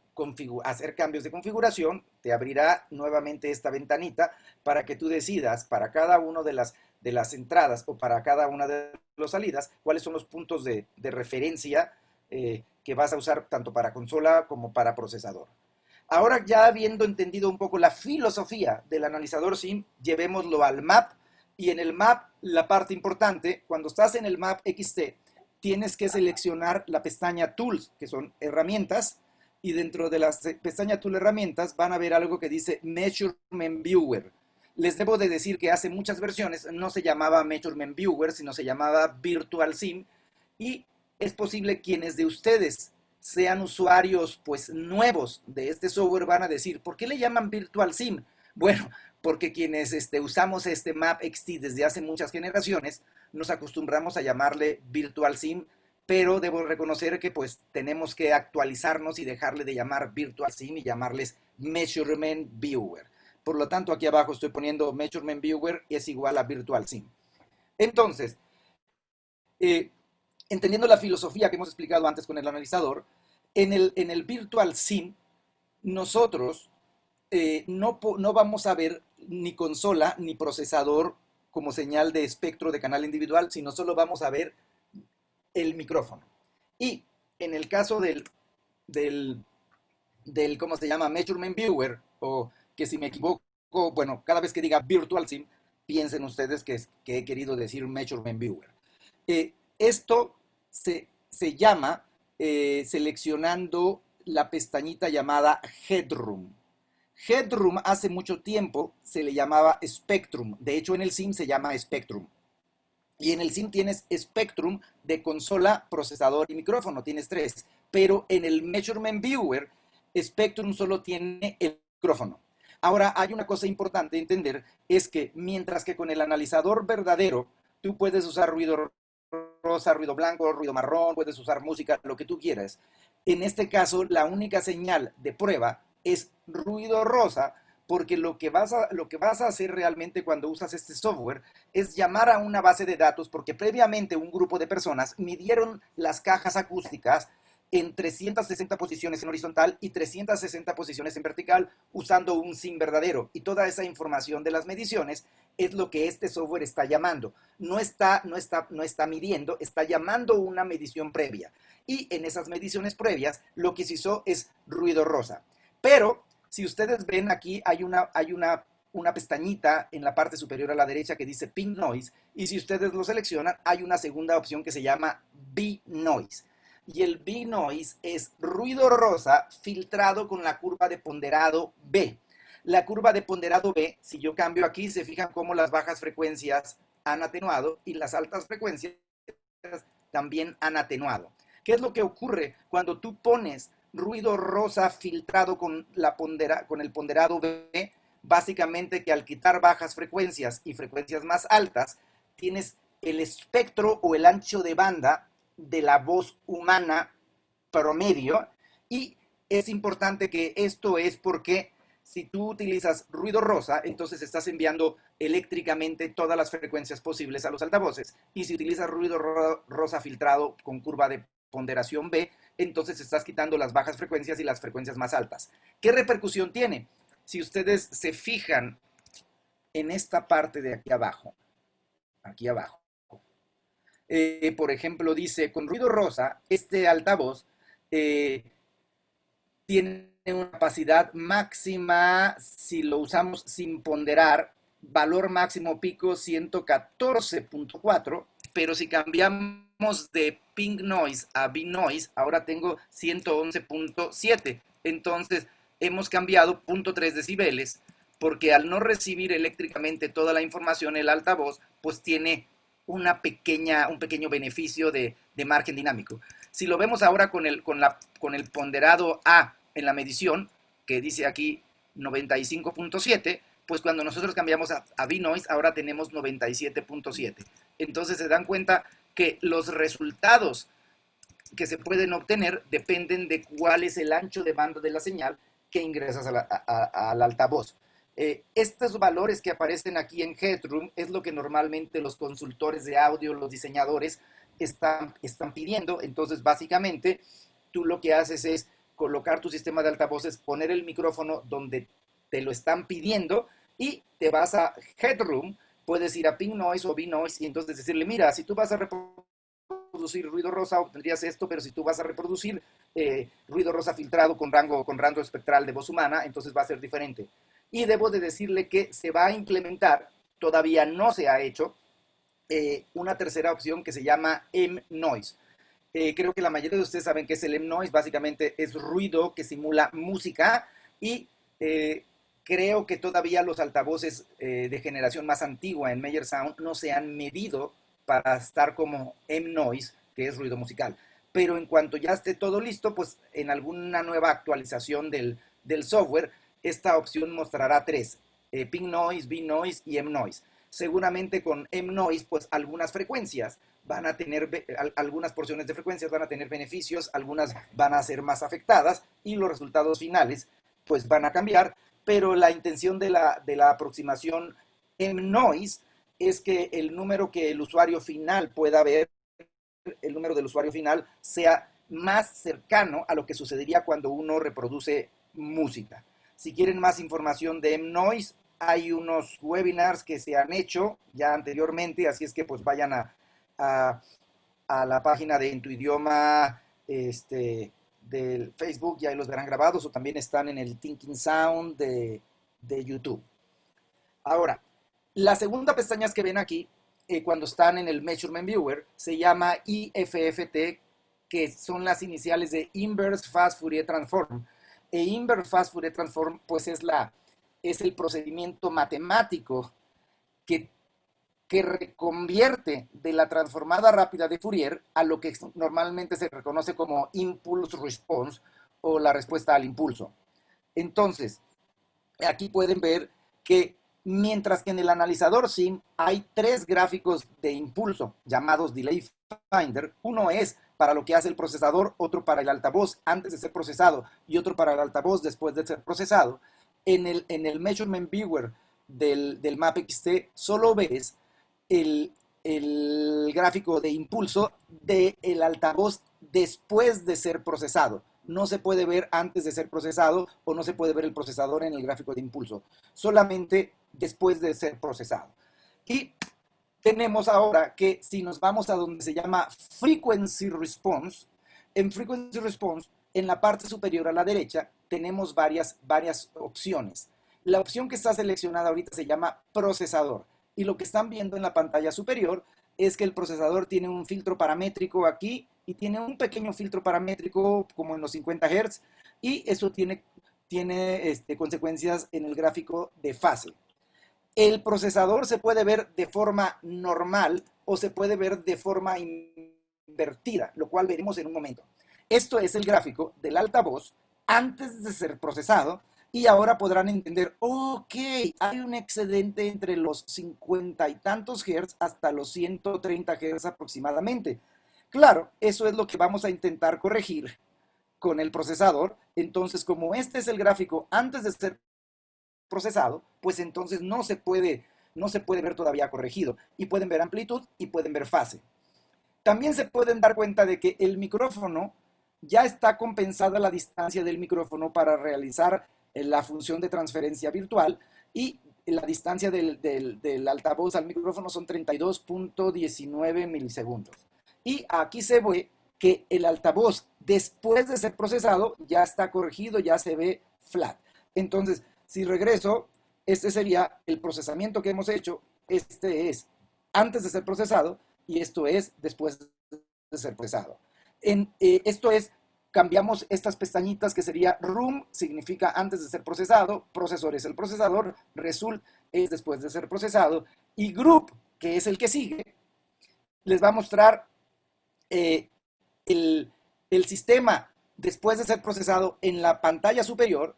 hacer cambios de configuración. Te abrirá nuevamente esta ventanita para que tú decidas para cada una de las entradas o para cada una de las salidas cuáles son los puntos de referencia que vas a usar tanto para consola como para procesador. Ahora, ya habiendo entendido un poco la filosofía del analizador SIM, llevémoslo al map. Y en el map, la parte importante, cuando estás en el map XT, tienes que seleccionar la pestaña Tools, que son herramientas, y dentro de la pestaña Tool Herramientas van a ver algo que dice Measurement Viewer. Les debo de decir que hace muchas versiones no se llamaba Measurement Viewer, sino se llamaba Virtual Sim, y es posible quienes de ustedes sean usuarios pues nuevos de este software van a decir, ¿por qué le llaman Virtual Sim? Bueno, porque quienes usamos este Map XT desde hace muchas generaciones, nos acostumbramos a llamarle Virtual Sim, pero debo reconocer que pues tenemos que actualizarnos y dejarle de llamar Virtual Sim y llamarles Measurement Viewer. Por lo tanto, aquí abajo estoy poniendo Measurement Viewer es igual a Virtual Sim. Entonces, entendiendo la filosofía que hemos explicado antes con el analizador, en el Virtual Sim, nosotros no vamos a ver ni consola ni procesador como señal de espectro de canal individual, sino solo vamos a ver el micrófono. Y en el caso del ¿cómo se llama? Measurement Viewer, o que si me equivoco, bueno, cada vez que diga Virtual Sim, piensen ustedes que he querido decir Measurement Viewer. Esto se llama seleccionando la pestañita llamada Headroom. Headroom hace mucho tiempo se le llamaba Spectrum. De hecho, en el SIM se llama Spectrum. Y en el SIM tienes Spectrum de consola, procesador y micrófono. Tienes 3. Pero en el Measurement Viewer, Spectrum solo tiene el micrófono. Ahora, hay una cosa importante entender, es que mientras que con el analizador verdadero, tú puedes usar ruido rosa, ruido blanco, ruido marrón, puedes usar música, lo que tú quieras. En este caso, la única señal de prueba es ruido rosa, porque lo que vas a hacer realmente cuando usas este software es llamar a una base de datos, porque previamente un grupo de personas midieron las cajas acústicas en 360 posiciones en horizontal y 360 posiciones en vertical usando un SIM verdadero. Y toda esa información de las mediciones es lo que este software está llamando. No está midiendo, está llamando una medición previa. Y en esas mediciones previas lo que se hizo es ruido rosa. Pero si ustedes ven aquí hay una pestañita en la parte superior a la derecha que dice Pink Noise, y si ustedes lo seleccionan hay una segunda opción que se llama B-Noise. Y el B-Noise es ruido rosa filtrado con la curva de ponderado B. La curva de ponderado B, si yo cambio aquí, se fijan cómo las bajas frecuencias han atenuado y las altas frecuencias también han atenuado. ¿Qué es lo que ocurre cuando tú pones ruido rosa filtrado con el ponderado B? Básicamente que al quitar bajas frecuencias y frecuencias más altas, tienes el espectro o el ancho de banda de la voz humana promedio, y es importante que esto es porque si tú utilizas ruido rosa, entonces estás enviando eléctricamente todas las frecuencias posibles a los altavoces, y si utilizas ruido rosa filtrado con curva de ponderación B, entonces estás quitando las bajas frecuencias y las frecuencias más altas. ¿Qué repercusión tiene? Si ustedes se fijan en esta parte de aquí abajo, por ejemplo, dice, con ruido rosa, este altavoz tiene una capacidad máxima, si lo usamos sin ponderar, valor máximo pico 114.4, pero si cambiamos de Pink Noise a B-Noise, ahora tengo 111.7. Entonces, hemos cambiado 0.3 decibeles, porque al no recibir eléctricamente toda la información, el altavoz, pues tiene un pequeño beneficio de margen dinámico. Si lo vemos ahora con el ponderado A en la medición, que dice aquí 95.7, pues cuando nosotros cambiamos a B-Noise, ahora tenemos 97.7. Entonces se dan cuenta que los resultados que se pueden obtener dependen de cuál es el ancho de banda de la señal que ingresas al altavoz. Estos valores que aparecen aquí en Headroom es lo que normalmente los consultores de audio, los diseñadores, están pidiendo. Entonces, básicamente, tú lo que haces es colocar tu sistema de altavoces, poner el micrófono donde te lo están pidiendo y te vas a Headroom, puedes ir a Pink Noise o B-Noise y entonces decirle, mira, si tú vas a reproducir ruido rosa, obtendrías esto, pero si tú vas a reproducir ruido rosa filtrado con rango espectral de voz humana, entonces va a ser diferente. Y debo de decirle que se va a implementar, todavía no se ha hecho, una tercera opción que se llama M-Noise. Creo que la mayoría de ustedes saben que es el M-Noise, básicamente es ruido que simula música, y creo que todavía los altavoces de generación más antigua en Meyer Sound no se han medido para estar como M-Noise, que es ruido musical. Pero en cuanto ya esté todo listo, pues en alguna nueva actualización del software, esta opción mostrará tres, Pink Noise, B-Noise y M-Noise. Seguramente con M-Noise, pues algunas frecuencias van a tener, algunas porciones de frecuencias van a tener beneficios, algunas van a ser más afectadas y los resultados finales pues van a cambiar, pero la intención de la aproximación M-Noise es que el número que el usuario final pueda ver, el número del usuario final sea más cercano a lo que sucedería cuando uno reproduce música. Si quieren más información de M-Noise, hay unos webinars que se han hecho ya anteriormente, así es que pues vayan a la página de En Tu Idioma del Facebook, y ahí los verán grabados, o también están en el Thinking Sound de YouTube. Ahora, la segunda pestaña que ven aquí, cuando están en el Measurement Viewer, se llama IFFT, que son las iniciales de Inverse Fast Fourier Transform. Inverse Fast Fourier Transform, pues es el procedimiento matemático que reconvierte de la transformada rápida de Fourier a lo que normalmente se reconoce como Impulse Response, o la respuesta al impulso. Entonces, aquí pueden ver que mientras que en el analizador SIM hay tres gráficos de impulso llamados Delay Finder, uno es para lo que hace el procesador, otro para el altavoz antes de ser procesado y otro para el altavoz después de ser procesado. en el Measurement Viewer del MapXT solo ves el gráfico de impulso del altavoz después de ser procesado. No se puede ver antes de ser procesado o no se puede ver el procesador en el gráfico de impulso, solamente después de ser procesado. Y tenemos ahora que si nos vamos a donde se llama Frequency Response, en Frequency Response, en la parte superior a la derecha, tenemos varias opciones. La opción que está seleccionada ahorita se llama procesador. Y lo que están viendo en la pantalla superior es que el procesador tiene un filtro paramétrico aquí y tiene un pequeño filtro paramétrico como en los 50 Hz y eso tiene consecuencias en el gráfico de fase. El procesador se puede ver de forma normal o se puede ver de forma invertida, lo cual veremos en un momento. Esto es el gráfico del altavoz antes de ser procesado y ahora podrán entender, ok, hay un excedente entre los 50 y tantos Hz hasta los 130 Hz aproximadamente. Claro, eso es lo que vamos a intentar corregir con el procesador. Entonces, como este es el gráfico antes de ser procesado, pues entonces no se puede ver todavía corregido. Y pueden ver amplitud y pueden ver fase. También se pueden dar cuenta de que el micrófono ya está compensada la distancia del micrófono para realizar la función de transferencia virtual y la distancia del altavoz al micrófono son 32.19 milisegundos. Y aquí se ve que el altavoz, después de ser procesado, ya está corregido, ya se ve flat. Entonces, si regreso, este sería el procesamiento que hemos hecho. Este es antes de ser procesado y esto es después de ser procesado. Esto es, cambiamos estas pestañitas que sería room, significa antes de ser procesado, procesor es el procesador, result es después de ser procesado y group, que es el que sigue, les va a mostrar el sistema después de ser procesado en la pantalla superior,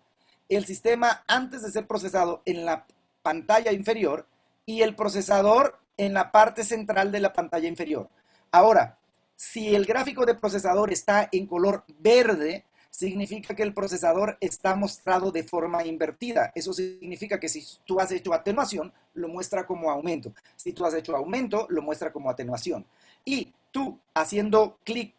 el sistema antes de ser procesado en la pantalla inferior y el procesador en la parte central de la pantalla inferior. Ahora, si el gráfico de procesador está en color verde, significa que el procesador está mostrado de forma invertida. Eso significa que si tú has hecho atenuación, lo muestra como aumento. Si tú has hecho aumento, lo muestra como atenuación. Y tú, haciendo clic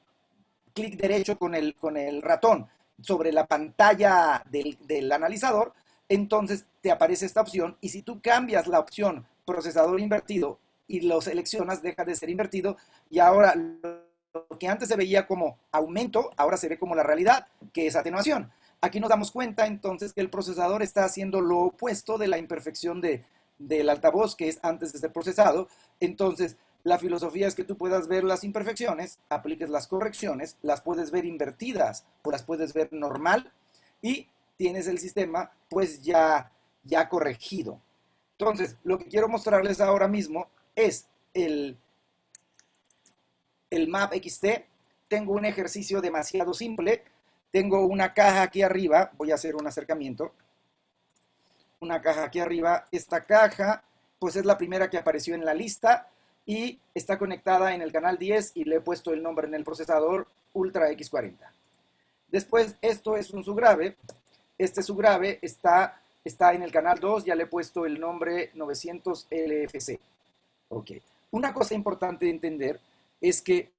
derecho con el ratón sobre la pantalla del analizador, entonces te aparece esta opción. Y si tú cambias la opción procesador invertido y lo seleccionas, deja de ser invertido y ahora lo que antes se veía como aumento, ahora se ve como la realidad, que es atenuación. Aquí nos damos cuenta entonces que el procesador está haciendo lo opuesto de la imperfección del altavoz, que es antes de ser procesado. Entonces, la filosofía es que tú puedas ver las imperfecciones, apliques las correcciones, las puedes ver invertidas o las puedes ver normal y tienes el sistema pues ya corregido. Entonces, lo que quiero mostrarles ahora mismo es el MapXT. Tengo un ejercicio demasiado simple. Tengo una caja aquí arriba. Voy a hacer un acercamiento. Una caja aquí arriba. Esta caja, pues es la primera que apareció en la lista y está conectada en el canal 10 y le he puesto el nombre en el procesador Ultra X40. Después, esto es un subgrave. Este subgrave está en el canal 2. Ya le he puesto el nombre 900 LFC. Ok. Una cosa importante de entender es que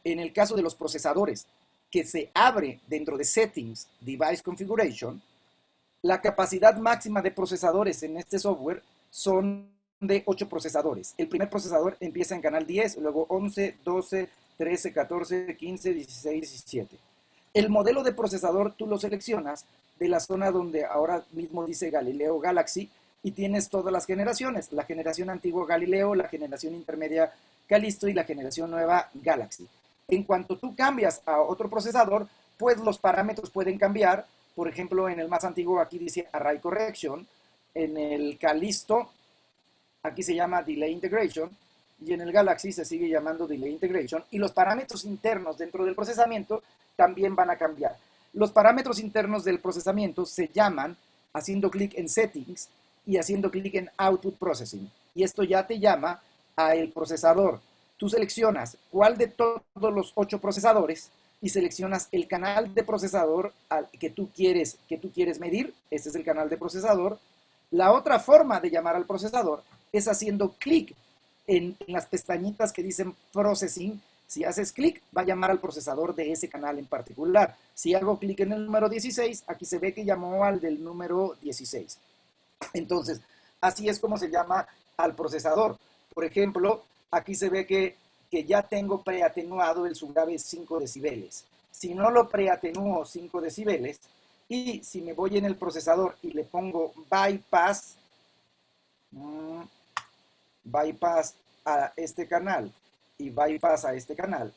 en el caso de los procesadores que se abre dentro de Settings, Device Configuration, la capacidad máxima de procesadores en este software son de 8 procesadores. El primer procesador empieza en canal 10, luego 11, 12, 13, 14, 15, 16, 17. El modelo de procesador tú lo seleccionas de la zona donde ahora mismo dice Galileo Galaxy y tienes todas las generaciones, la generación antigua Galileo, la generación intermedia Callisto y la generación nueva Galaxy. En cuanto tú cambias a otro procesador, pues los parámetros pueden cambiar. Por ejemplo, en el más antiguo aquí dice Array Correction, en el Callisto aquí se llama Delay Integration y en el Galaxy se sigue llamando Delay Integration y los parámetros internos dentro del procesamiento también van a cambiar. Los parámetros internos del procesamiento se llaman haciendo clic en Settings y haciendo clic en Output Processing. Y esto ya te llama al procesador. Tú seleccionas cuál de todos los 8 procesadores y seleccionas el canal de procesador que tú quieres medir. Este es el canal de procesador. La otra forma de llamar al procesador es haciendo clic en las pestañitas que dicen Processing. Si haces clic, va a llamar al procesador de ese canal en particular. Si hago clic en el número 16, aquí se ve que llamó al del número 16. Entonces, así es como se llama al procesador. Por ejemplo, aquí se ve que ya tengo preatenuado el subgrave 5 decibeles. Si no lo preatenúo 5 decibeles, y si me voy en el procesador y le pongo bypass a este canal y bypass a este canal,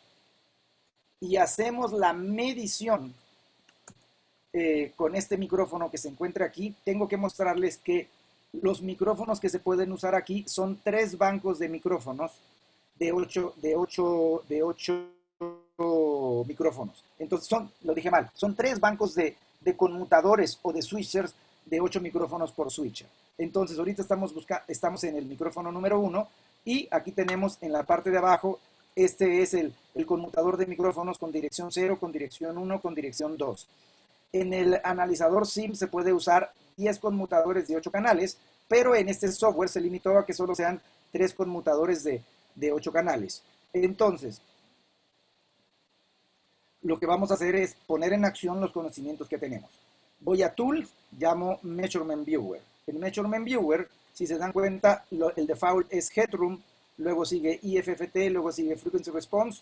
y hacemos la medición con este micrófono que se encuentra aquí, tengo que mostrarles que los micrófonos que se pueden usar aquí son 3 bancos de micrófonos de 8 micrófonos. Entonces lo dije mal, son 3 bancos de conmutadores o de switchers de 8 micrófonos por switcher. Entonces ahorita estamos en el micrófono número 1 y aquí tenemos en la parte de abajo, este es el conmutador de micrófonos con dirección 0, con dirección 1, con dirección 2. En el analizador SIM se puede usar 10 conmutadores de 8 canales, pero en este software se limitó a que solo sean 3 conmutadores de 8 canales. Entonces, lo que vamos a hacer es poner en acción los conocimientos que tenemos. Voy a Tools, llamo Measurement Viewer. En Measurement Viewer, si se dan cuenta, el default es Headroom, luego sigue IFFT, luego sigue Frequency Response.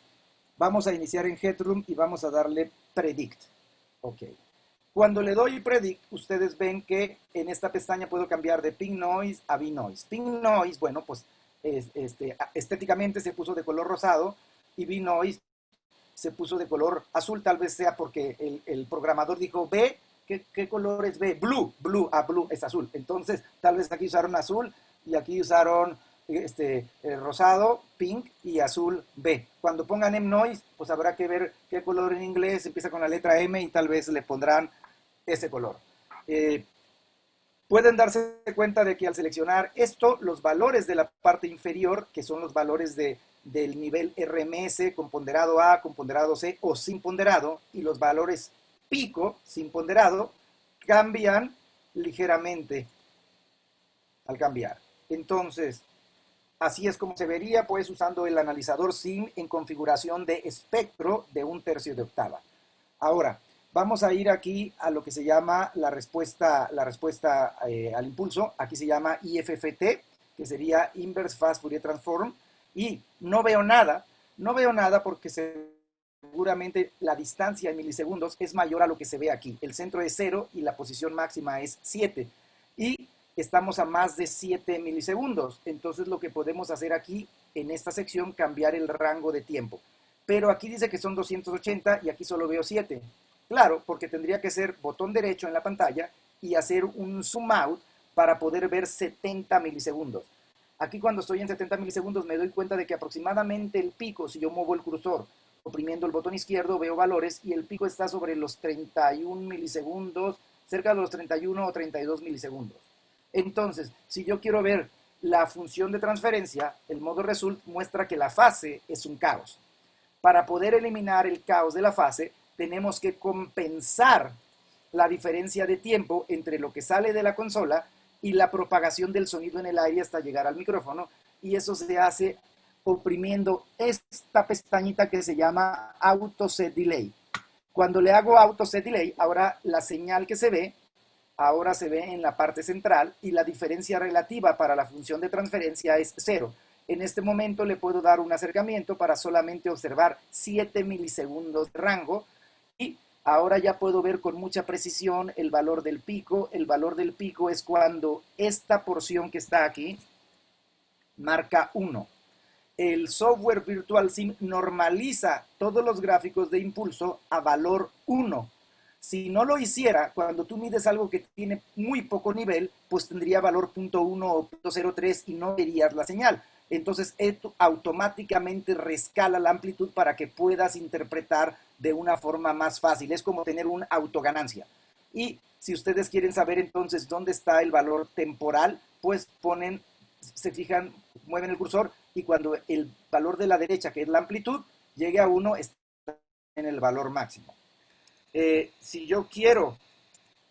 Vamos a iniciar en Headroom y vamos a darle Predict. Ok. Cuando le doy Predict, ustedes ven que en esta pestaña puedo cambiar de Pink Noise a V-Noise. Pink Noise, bueno, pues estéticamente se puso de color rosado y V-Noise se puso de color azul, tal vez sea porque el programador dijo, ve, ¿qué color es B? Blue, blue es azul. Entonces, tal vez aquí usaron azul y aquí usaron rosado, pink y azul B. Cuando pongan M-Noise, pues habrá que ver qué color en inglés empieza con la letra M y tal vez le pondrán ese color. Pueden darse cuenta de que al seleccionar esto, los valores de la parte inferior, que son los valores del nivel RMS con ponderado A, con ponderado C o sin ponderado, y los valores pico sin ponderado, cambian ligeramente al cambiar. Entonces, así es como se vería, pues, usando el analizador SIM en configuración de espectro de 1/3 de octava. Ahora, vamos a ir aquí a lo que se llama la respuesta al impulso. Aquí se llama IFFT, que sería Inverse Fast Fourier Transform. Y no veo nada porque seguramente la distancia en milisegundos es mayor a lo que se ve aquí. El centro es 0 y la posición máxima es 7. Y estamos a más de 7 milisegundos. Entonces lo que podemos hacer aquí, en esta sección, cambiar el rango de tiempo. Pero aquí dice que son 280 y aquí solo veo 7. Claro, porque tendría que ser botón derecho en la pantalla y hacer un zoom out para poder ver 70 milisegundos. Aquí cuando estoy en 70 milisegundos me doy cuenta de que aproximadamente el pico, si yo muevo el cursor oprimiendo el botón izquierdo, veo valores y el pico está sobre los 31 milisegundos, cerca de los 31 o 32 milisegundos. Entonces, si yo quiero ver la función de transferencia, el modo result muestra que la fase es un caos. Para poder eliminar el caos de la fase, tenemos que compensar la diferencia de tiempo entre lo que sale de la consola y la propagación del sonido en el aire hasta llegar al micrófono, y eso se hace oprimiendo esta pestañita que se llama Auto Set Delay. Cuando le hago Auto Set Delay, ahora la señal que se ve, ahora se ve en la parte central y la diferencia relativa para la función de transferencia es 0. En este momento le puedo dar un acercamiento para solamente observar 7 milisegundos de rango y ahora ya puedo ver con mucha precisión el valor del pico. El valor del pico es cuando esta porción que está aquí marca 1. El software Virtual Sim normaliza todos los gráficos de impulso a valor 1. Si no lo hiciera, cuando tú mides algo que tiene muy poco nivel, pues tendría valor 0.1 o 0.03 y no verías la señal. Entonces, esto automáticamente rescala la amplitud para que puedas interpretar de una forma más fácil. Es como tener una autoganancia. Y si ustedes quieren saber entonces dónde está el valor temporal, pues se fijan, mueven el cursor y cuando el valor de la derecha, que es la amplitud, llegue a 1, está el valor máximo. Si yo quiero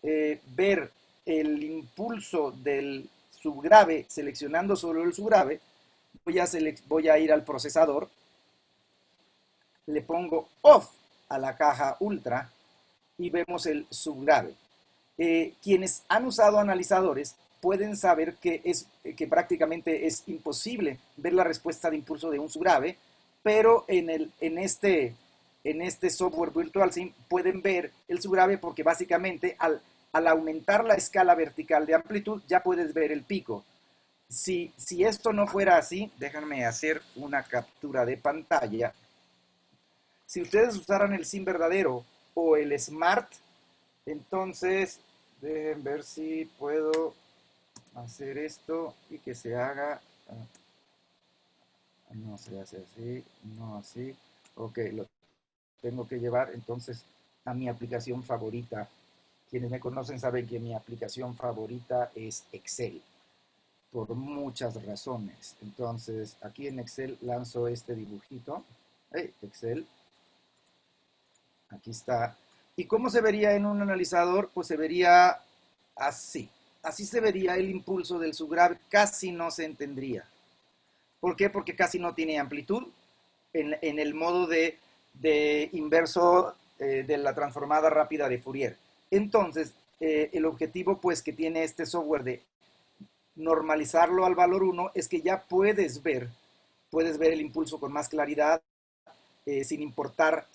ver el impulso del subgrave seleccionando solo el subgrave, voy a ir al procesador, le pongo off a la caja ultra y vemos el subgrave. Quienes han usado analizadores pueden saber que prácticamente es imposible ver la respuesta de impulso de un subgrave, pero en este software VirtualSim pueden ver el subgrave porque básicamente al aumentar la escala vertical de amplitud ya puedes ver el pico. Si esto no fuera así, déjenme hacer una captura de pantalla. Si ustedes usaran el SIM verdadero o el Smart, entonces dejen ver si puedo hacer esto y que se haga. No se hace así, no así. Ok, lo tengo que llevar entonces a mi aplicación favorita. Quienes me conocen saben que mi aplicación favorita es Excel, por muchas razones. Entonces, aquí en Excel lanzo este dibujito. Excel. Aquí está. ¿Y cómo se vería en un analizador? Pues se vería así. Así se vería el impulso del subgrave. Casi no se entendería. ¿Por qué? Porque casi no tiene amplitud. En el modo de inverso de la transformada rápida de Fourier. Entonces, el objetivo pues que tiene este software de normalizarlo al valor 1 es que ya puedes ver el impulso con más claridad, sin importar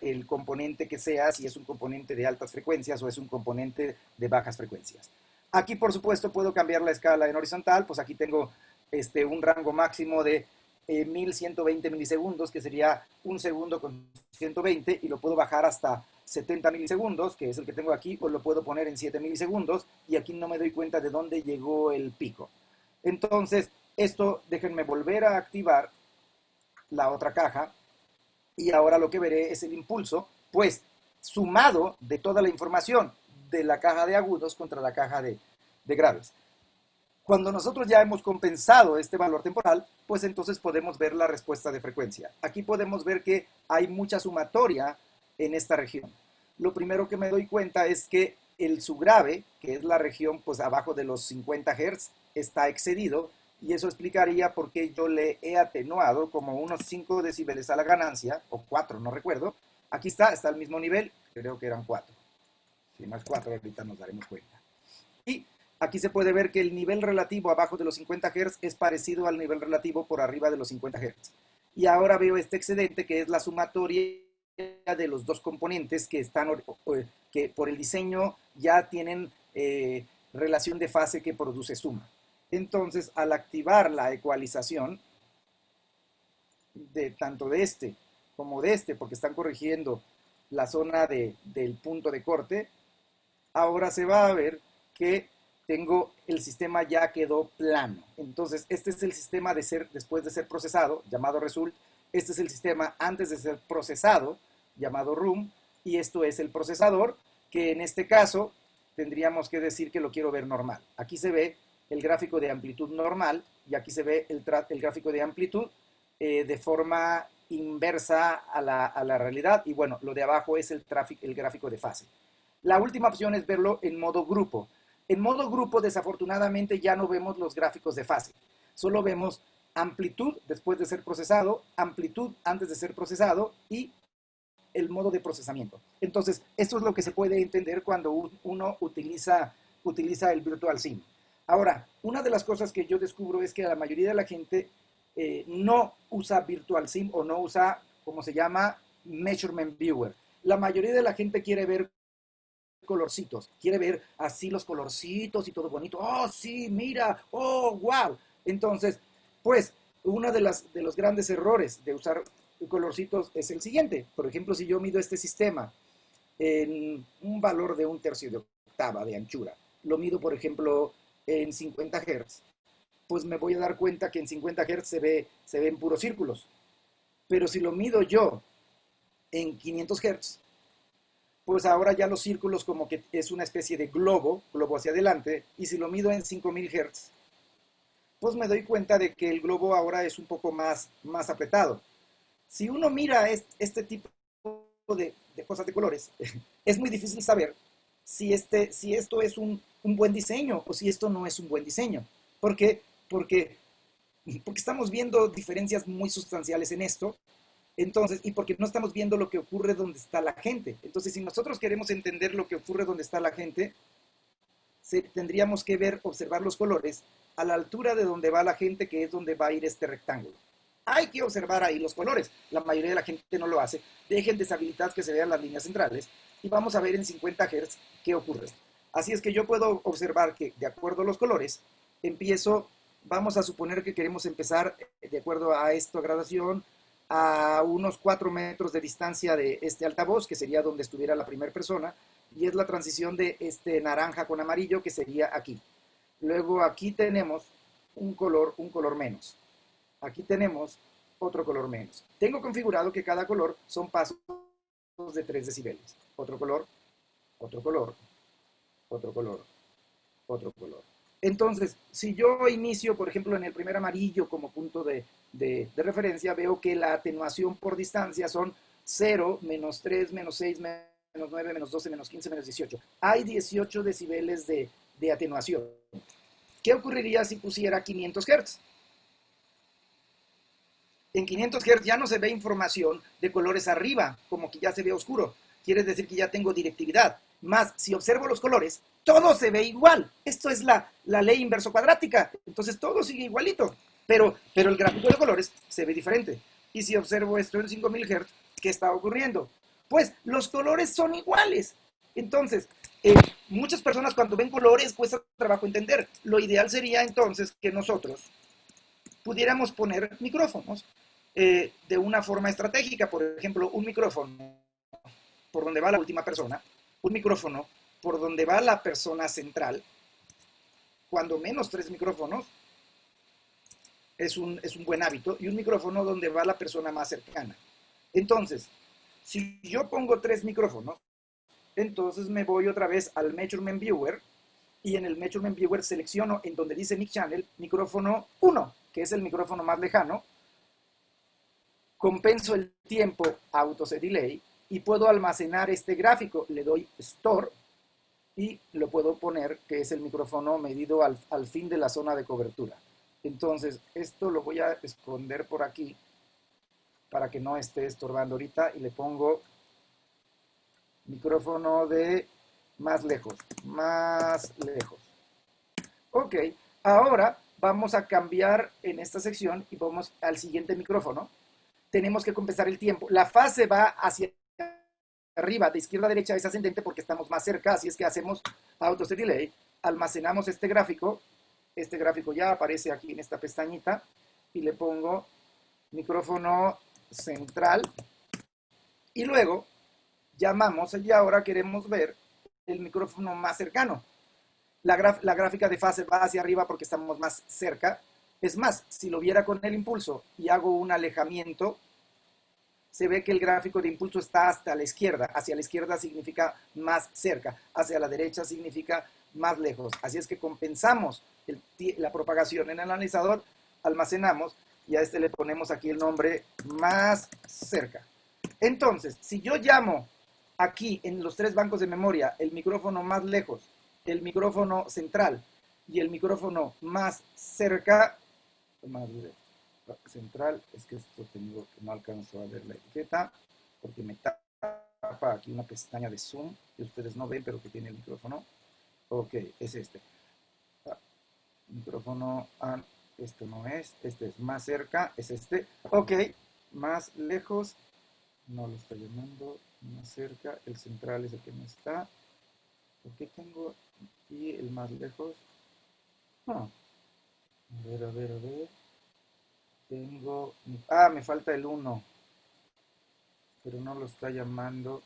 el componente que sea, si es un componente de altas frecuencias o es un componente de bajas frecuencias. Aquí, por supuesto, puedo cambiar la escala en horizontal, pues aquí tengo un rango máximo de 1120 milisegundos, que sería un segundo con 120, y lo puedo bajar hasta 70 milisegundos, que es el que tengo aquí, o lo puedo poner en 7 milisegundos, y aquí no me doy cuenta de dónde llegó el pico. Entonces, esto, déjenme volver a activar la otra caja, y ahora lo que veré es el impulso, pues, sumado de toda la información de la caja de agudos contra la caja de graves. Cuando nosotros ya hemos compensado este valor temporal, pues entonces podemos ver la respuesta de frecuencia. Aquí podemos ver que hay mucha sumatoria en esta región. Lo primero que me doy cuenta es que el subgrave, que es la región pues abajo de los 50 Hz, está excedido, y eso explicaría por qué yo le he atenuado como unos 5 decibeles a la ganancia, o 4, no recuerdo. Aquí está al mismo nivel, creo que eran 4. Si no es 4, ahorita nos daremos cuenta. Y aquí se puede ver que el nivel relativo abajo de los 50 Hz es parecido al nivel relativo por arriba de los 50 Hz. Y ahora veo este excedente que es la sumatoria de los dos componentes que por el diseño ya tienen relación de fase que produce suma. Entonces, al activar la ecualización, tanto de este como de este, porque están corrigiendo la zona del punto de corte, ahora se va a ver que tengo el sistema ya quedó plano. Entonces, este es el sistema después de ser procesado, llamado result. Este es el sistema antes de ser procesado, llamado room. Y esto es el procesador, que en este caso tendríamos que decir que lo quiero ver normal. Aquí se ve el gráfico de amplitud normal y aquí se ve el gráfico de amplitud de forma inversa a la realidad. Y bueno, lo de abajo es el gráfico de fase. La última opción es verlo en modo grupo. En modo grupo, desafortunadamente, ya no vemos los gráficos de fase. Solo vemos amplitud después de ser procesado, amplitud antes de ser procesado y el modo de procesamiento. Entonces, esto es lo que se puede entender cuando uno utiliza el VirtualSim. Ahora, una de las cosas que yo descubro es que la mayoría de la gente no usa VirtualSim o no usa, como se llama, Measurement Viewer. La mayoría de la gente quiere ver colorcitos, quiere ver así los colorcitos y todo bonito. Oh, sí, mira, oh, wow. Entonces, pues, uno de los grandes errores de usar colorcitos es el siguiente. Por ejemplo, si yo mido este sistema en un valor de 1/3 de octava de anchura, lo mido, por ejemplo, en 50 Hz, pues me voy a dar cuenta que en 50 Hz se ven puros círculos. Pero si lo mido yo en 500 Hz, pues ahora ya los círculos como que es una especie de globo hacia adelante, y si lo mido en 5000 Hz, pues me doy cuenta de que el globo ahora es un poco más apretado. Si uno mira este tipo de cosas de colores, es muy difícil saber si esto es un buen diseño o si esto no es un buen diseño. ¿Por qué? Porque estamos viendo diferencias muy sustanciales en esto, entonces, y porque no estamos viendo lo que ocurre donde está la gente. Entonces, si nosotros queremos entender lo que ocurre donde está la gente, tendríamos que observar los colores a la altura de donde va la gente, que es donde va a ir este rectángulo. Hay que observar ahí los colores. La mayoría de la gente no lo hace. Dejen deshabilitar que se vean las líneas centrales y vamos a ver en 50 Hz qué ocurre. Así es que yo puedo observar que, de acuerdo a los colores, vamos a suponer que queremos empezar, de acuerdo a esta graduación, a unos 4 metros de distancia de este altavoz, que sería donde estuviera la primera persona, y es la transición de este naranja con amarillo, que sería aquí. Luego aquí tenemos un color menos. Aquí tenemos otro color menos. Tengo configurado que cada color son pasos de 3 decibeles. Otro color, otro color, otro color, otro color. Entonces, si yo inicio, por ejemplo, en el primer amarillo como punto de referencia, veo que la atenuación por distancia son 0, menos 3, menos 6, menos 9, menos 12, menos 15, menos 18. Hay 18 decibeles de atenuación. ¿Qué ocurriría si pusiera 500 Hz? En 500 Hz ya no se ve información de colores arriba, como que ya se ve oscuro. Quiere decir que ya tengo directividad. Más, si observo los colores, todo se ve igual. Esto es la ley inverso cuadrática. Entonces todo sigue igualito. Pero el gráfico de colores se ve diferente. Y si observo esto en 5000 Hz, ¿qué está ocurriendo? Pues los colores son iguales. Entonces, muchas personas cuando ven colores cuesta trabajo entender. Lo ideal sería entonces que nosotros pudiéramos poner micrófonos de una forma estratégica. Por ejemplo, un micrófono por donde va la última persona, un micrófono por donde va la persona central, cuando menos 3 micrófonos es un buen hábito, y un micrófono donde va la persona más cercana. Entonces, si yo pongo 3 micrófonos, entonces me voy otra vez al Measurement Viewer, y en el Measurement Viewer selecciono en donde dice Mic Channel, micrófono 1, que es el micrófono más lejano, compenso el tiempo Auto Set Delay, y puedo almacenar este gráfico. Le doy Store, y lo puedo poner, que es el micrófono medido al fin de la zona de cobertura. Entonces, esto lo voy a esconder por aquí, para que no esté estorbando ahorita, y le pongo micrófono de más lejos, más lejos. Ok, ahora vamos a cambiar en esta sección y vamos al siguiente micrófono. Tenemos que compensar el tiempo. La fase va hacia arriba, de izquierda a derecha es ascendente porque estamos más cerca, así es que hacemos Auto Set Delay, almacenamos este gráfico ya aparece aquí en esta pestañita, y le pongo micrófono central, y luego llamamos, y ahora queremos ver el micrófono más cercano. La gráfica de fase va hacia arriba porque estamos más cerca. Es más, si lo viera con el impulso y hago un alejamiento, se ve que el gráfico de impulso está hasta la izquierda. Hacia la izquierda significa más cerca, hacia la derecha significa más lejos. Así es que compensamos la propagación en el analizador, almacenamos, y a este le ponemos aquí el nombre más cerca. Entonces, si yo llamo aquí en los 3 bancos de memoria el micrófono más lejos, el micrófono central y el micrófono más cerca, central, es que esto tengo que no alcanzo a ver la etiqueta porque me tapa aquí una pestaña de zoom que ustedes no ven pero que tiene el micrófono. Ok, es este micrófono. Este no es, este es más cerca, es este. Ok, más lejos, no lo está llamando, más cerca, el central es el que no está. ¿Por qué tengo aquí el más lejos? A ver. Tengo, me falta el 1, pero no lo está llamando.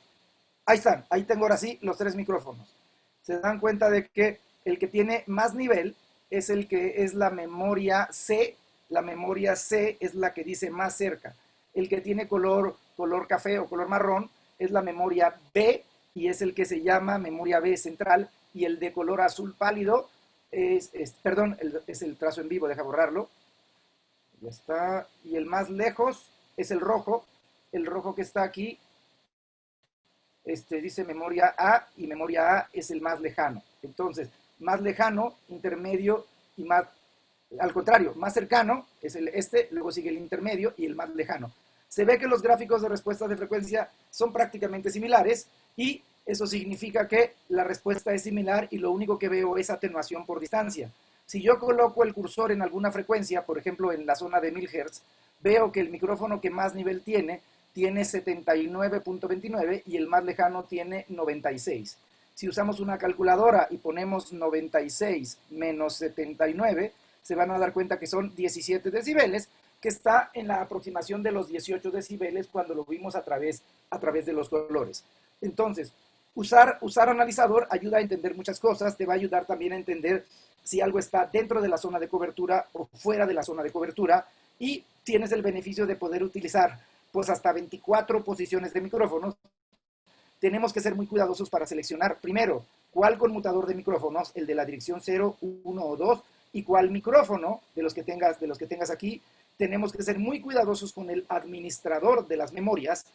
Ahí están, ahí tengo ahora sí los 3 micrófonos. Se dan cuenta de que el que tiene más nivel es el que es la memoria C. La memoria C es la que dice más cerca. El que tiene color café o color marrón es la memoria B, y es el que se llama memoria B central, y el de color azul pálido es el trazo en vivo, deja borrarlo. Ya está. Y el más lejos es el rojo que está aquí, dice memoria A, y memoria A es el más lejano. Entonces, más lejano, intermedio y más, al contrario, más cercano es luego sigue el intermedio y el más lejano. Se ve que los gráficos de respuestas de frecuencia son prácticamente similares y eso significa que la respuesta es similar y lo único que veo es atenuación por distancia. Si yo coloco el cursor en alguna frecuencia, por ejemplo en la zona de 1000 Hz, veo que el micrófono que más nivel tiene 79.29 y el más lejano tiene 96. Si usamos una calculadora y ponemos 96 menos 79, se van a dar cuenta que son 17 decibeles, que está en la aproximación de los 18 decibeles cuando lo vimos a través de los colores. Entonces, usar analizador ayuda a entender muchas cosas, te va a ayudar también a entender si algo está dentro de la zona de cobertura o fuera de la zona de cobertura, y tienes el beneficio de poder utilizar pues hasta 24 posiciones de micrófonos. Tenemos que ser muy cuidadosos para seleccionar primero cuál conmutador de micrófonos, el de la dirección 0, 1 o 2, y cuál micrófono de los que tengas aquí. Tenemos que ser muy cuidadosos con el administrador de las memorias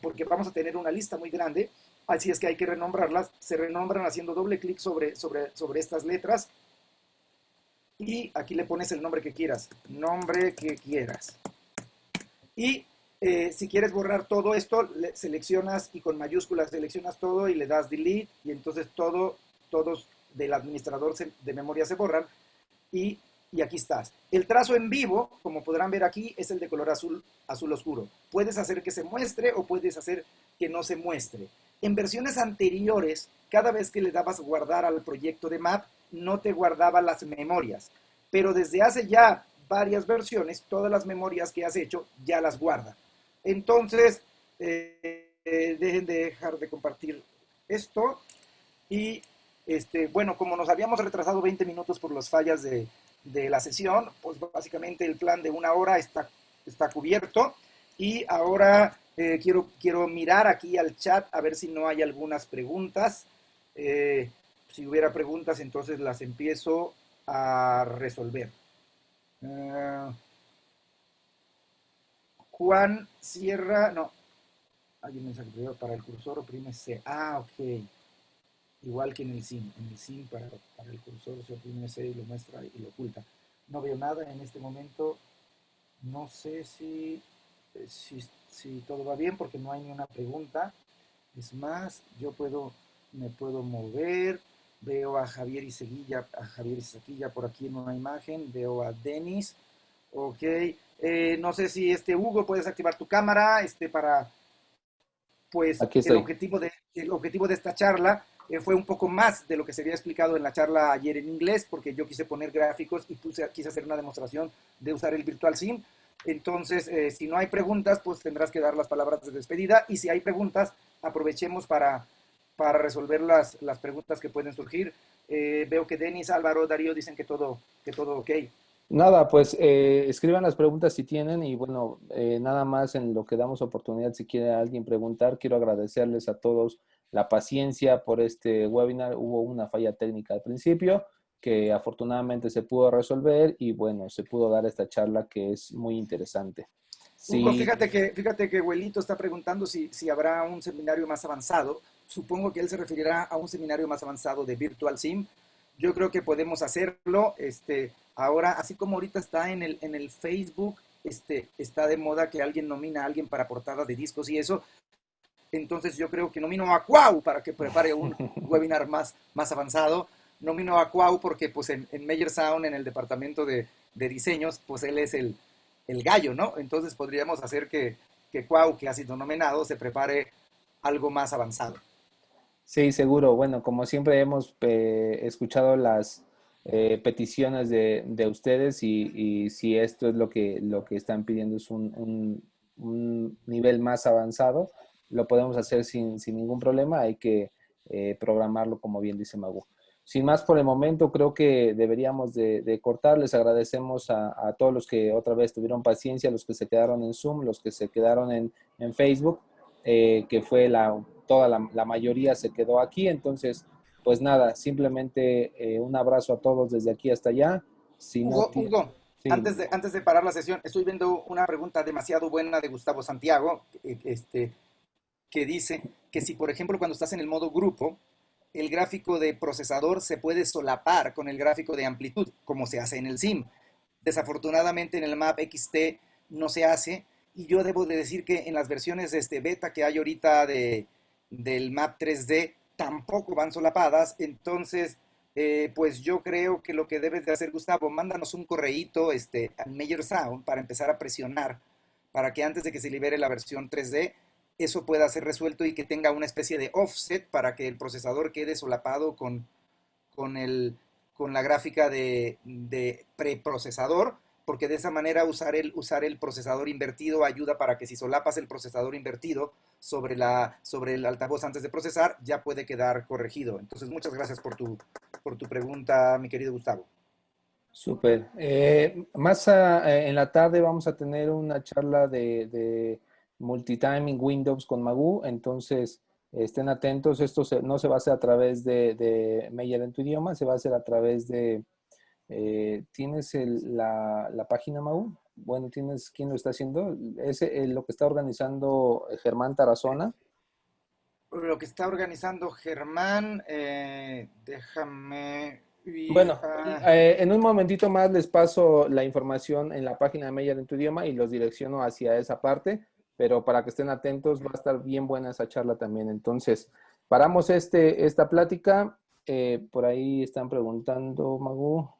porque vamos a tener una lista muy grande, así es que hay que renombrarlas. Se renombran haciendo doble clic sobre estas letras y aquí le pones el nombre que quieras, Y si quieres borrar todo esto, seleccionas y con mayúsculas seleccionas todo y le das delete, y entonces todos del administrador de memoria se borran y aquí estás. El trazo en vivo, como podrán ver aquí, es el de color azul oscuro. Puedes hacer que se muestre o puedes hacer que no se muestre. En versiones anteriores, cada vez que le dabas guardar al proyecto de map, no te guardaba las memorias, pero desde hace ya varias versiones, todas las memorias que has hecho ya las guarda. Entonces, dejen de dejar de compartir esto. Y bueno, como nos habíamos retrasado 20 minutos por las fallas de la sesión, pues básicamente el plan de una hora está cubierto. Y ahora quiero mirar aquí al chat a ver si no hay algunas preguntas. Si hubiera preguntas, entonces las empiezo a resolver. Juan Sierra, no, hay un mensaje privado para el cursor, oprime C. Ok. Igual que en el SIM. En el SIM para el cursor se oprime C y lo muestra y lo oculta. No veo nada en este momento. No sé si todo va bien porque no hay ni una pregunta. Es más, me puedo mover. Veo a Javier Iseguilla por aquí en una imagen. Veo a Denis. Ok. No sé si Hugo, puedes activar tu cámara para, pues, Aquí estoy. el objetivo de esta charla fue un poco más de lo que se había explicado en la charla ayer en inglés, porque yo quise poner gráficos y quise hacer una demostración de usar el Virtual Sim. Entonces, si no hay preguntas, pues tendrás que dar las palabras de despedida, y si hay preguntas, aprovechemos para resolver las preguntas que pueden surgir. Veo que Denis, Álvaro, Darío dicen que todo ok. Nada, pues escriban las preguntas si tienen y bueno, nada más en lo que damos oportunidad, si quiere alguien preguntar, quiero agradecerles a todos la paciencia por este webinar. Hubo una falla técnica al principio que afortunadamente se pudo resolver y bueno, se pudo dar esta charla que es muy interesante. Hugo, Sí, fíjate que Abuelito está preguntando si habrá un seminario más avanzado. Supongo que él se referirá a un seminario más avanzado de Virtual Sim. Yo creo que podemos hacerlo. Ahora, así como ahorita está en el Facebook, está de moda que alguien nomina a alguien para portada de discos y eso. Entonces yo creo que nomino a Cuau para que prepare un webinar más avanzado. Nomino a Cuau porque pues en Meyer Sound, en el departamento de diseños, pues él es el gallo, ¿no? Entonces podríamos hacer que Cuau, que ha sido nominado, se prepare algo más avanzado. sí, seguro. Bueno, como siempre hemos escuchado las peticiones de ustedes y si esto es lo que están pidiendo es un nivel más avanzado, lo podemos hacer sin ningún problema. Hay que programarlo como bien dice Magu. Sin más por el momento, creo que deberíamos de cortar. Les agradecemos a todos los que otra vez tuvieron paciencia, los que se quedaron en Zoom, los que se quedaron en Facebook, que fue toda la mayoría se quedó aquí. Entonces, pues nada, simplemente un abrazo a todos desde aquí hasta allá. Si no Hugo, sí, antes de parar la sesión, estoy viendo una pregunta demasiado buena de Gustavo Santiago. que dice que si, por ejemplo, cuando estás en el modo grupo, el gráfico de procesador se puede solapar con el gráfico de amplitud, como se hace en el SIM. Desafortunadamente en el map XT no se hace, y yo debo de decir que en las versiones beta que hay ahorita del map 3D tampoco van solapadas. Entonces pues yo creo que lo que debes de hacer, Gustavo, mándanos un correíto al Meyer Sound para empezar a presionar para que antes de que se libere la versión 3D eso pueda ser resuelto y que tenga una especie de offset para que el procesador quede solapado con, el, con la gráfica de preprocesador, porque de esa manera usar el procesador invertido ayuda para que si solapas el procesador invertido sobre el altavoz antes de procesar, ya puede quedar corregido. Entonces, muchas gracias por tu pregunta, mi querido Gustavo. Súper. En la tarde vamos a tener una charla de multitiming Windows con Magoo, entonces estén atentos. Esto no se va a hacer a través de Meyer en tu idioma, se va a hacer a través de... ¿Tienes la página, Magoo? Bueno, ¿tienes quién lo está haciendo? Es lo que está organizando Germán Tarazona. Lo que está organizando Germán, déjame... Bueno, en un momentito más les paso la información en la página de Meyer en tu idioma y los direcciono hacia esa parte, pero para que estén atentos va a estar bien buena esa charla también. Entonces, paramos esta plática. Por ahí están preguntando, Magoo.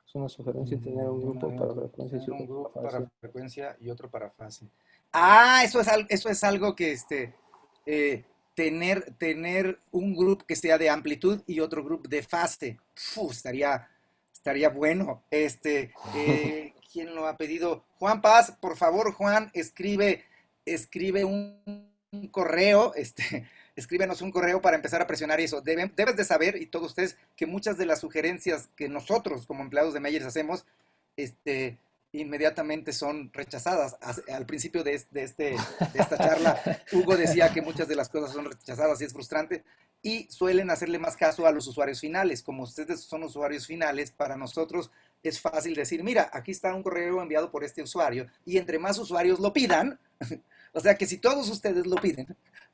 Es una sugerencia tener un grupo para frecuencia y un grupo para fase. para frecuencia y otro para fase. Ah, eso es algo que tener un grupo que sea de amplitud y otro grupo de fase. Estaría bueno. ¿Quién lo ha pedido? Juan Paz, por favor, Juan, escribe un correo, escríbenos un correo para empezar a presionar eso. Debes de saber, y todos ustedes, que muchas de las sugerencias que nosotros como empleados de Meyers hacemos, inmediatamente son rechazadas. Al principio de esta charla, Hugo decía que muchas de las cosas son rechazadas y es frustrante, y suelen hacerle más caso a los usuarios finales. Como ustedes son usuarios finales, para nosotros es fácil decir, mira, aquí está un correo enviado por este usuario, y entre más usuarios lo pidan, o sea que si todos ustedes lo piden,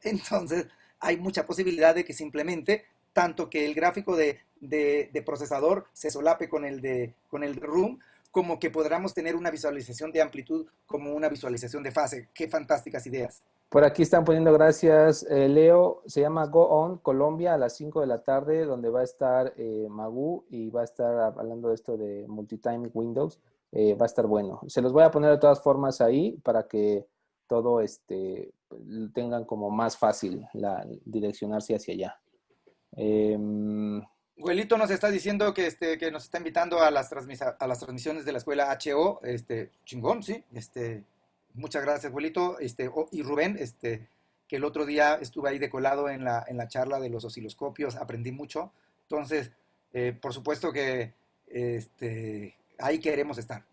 entonces hay mucha posibilidad de que simplemente, tanto que el gráfico de procesador se solape con el room, como que podamos tener una visualización de amplitud como una visualización de fase. ¡Qué fantásticas ideas! Por aquí están poniendo gracias. Leo, se llama Go On Colombia a las 5 de la tarde, donde va a estar Magoo y va a estar hablando de esto de multitiming Windows. Va a estar bueno. Se los voy a poner de todas formas ahí para que todo tengan como más fácil direccionarse hacia allá. Huelito nos está diciendo que nos está invitando a las transmisiones de la escuela HO. Chingón, sí. Muchas gracias, Huelito. Y Rubén, que el otro día estuve ahí de colado en la charla de los osciloscopios, aprendí mucho. Entonces, por supuesto que ahí queremos estar.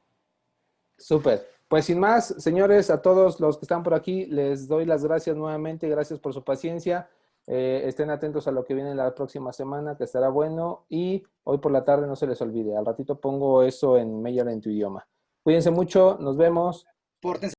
Súper. Pues sin más, señores, a todos los que están por aquí, les doy las gracias nuevamente. Gracias por su paciencia. Estén atentos a lo que viene la próxima semana, que estará bueno. Y hoy por la tarde no se les olvide. Al ratito pongo eso en Meyer en tu idioma. Cuídense mucho. Nos vemos. Pórtense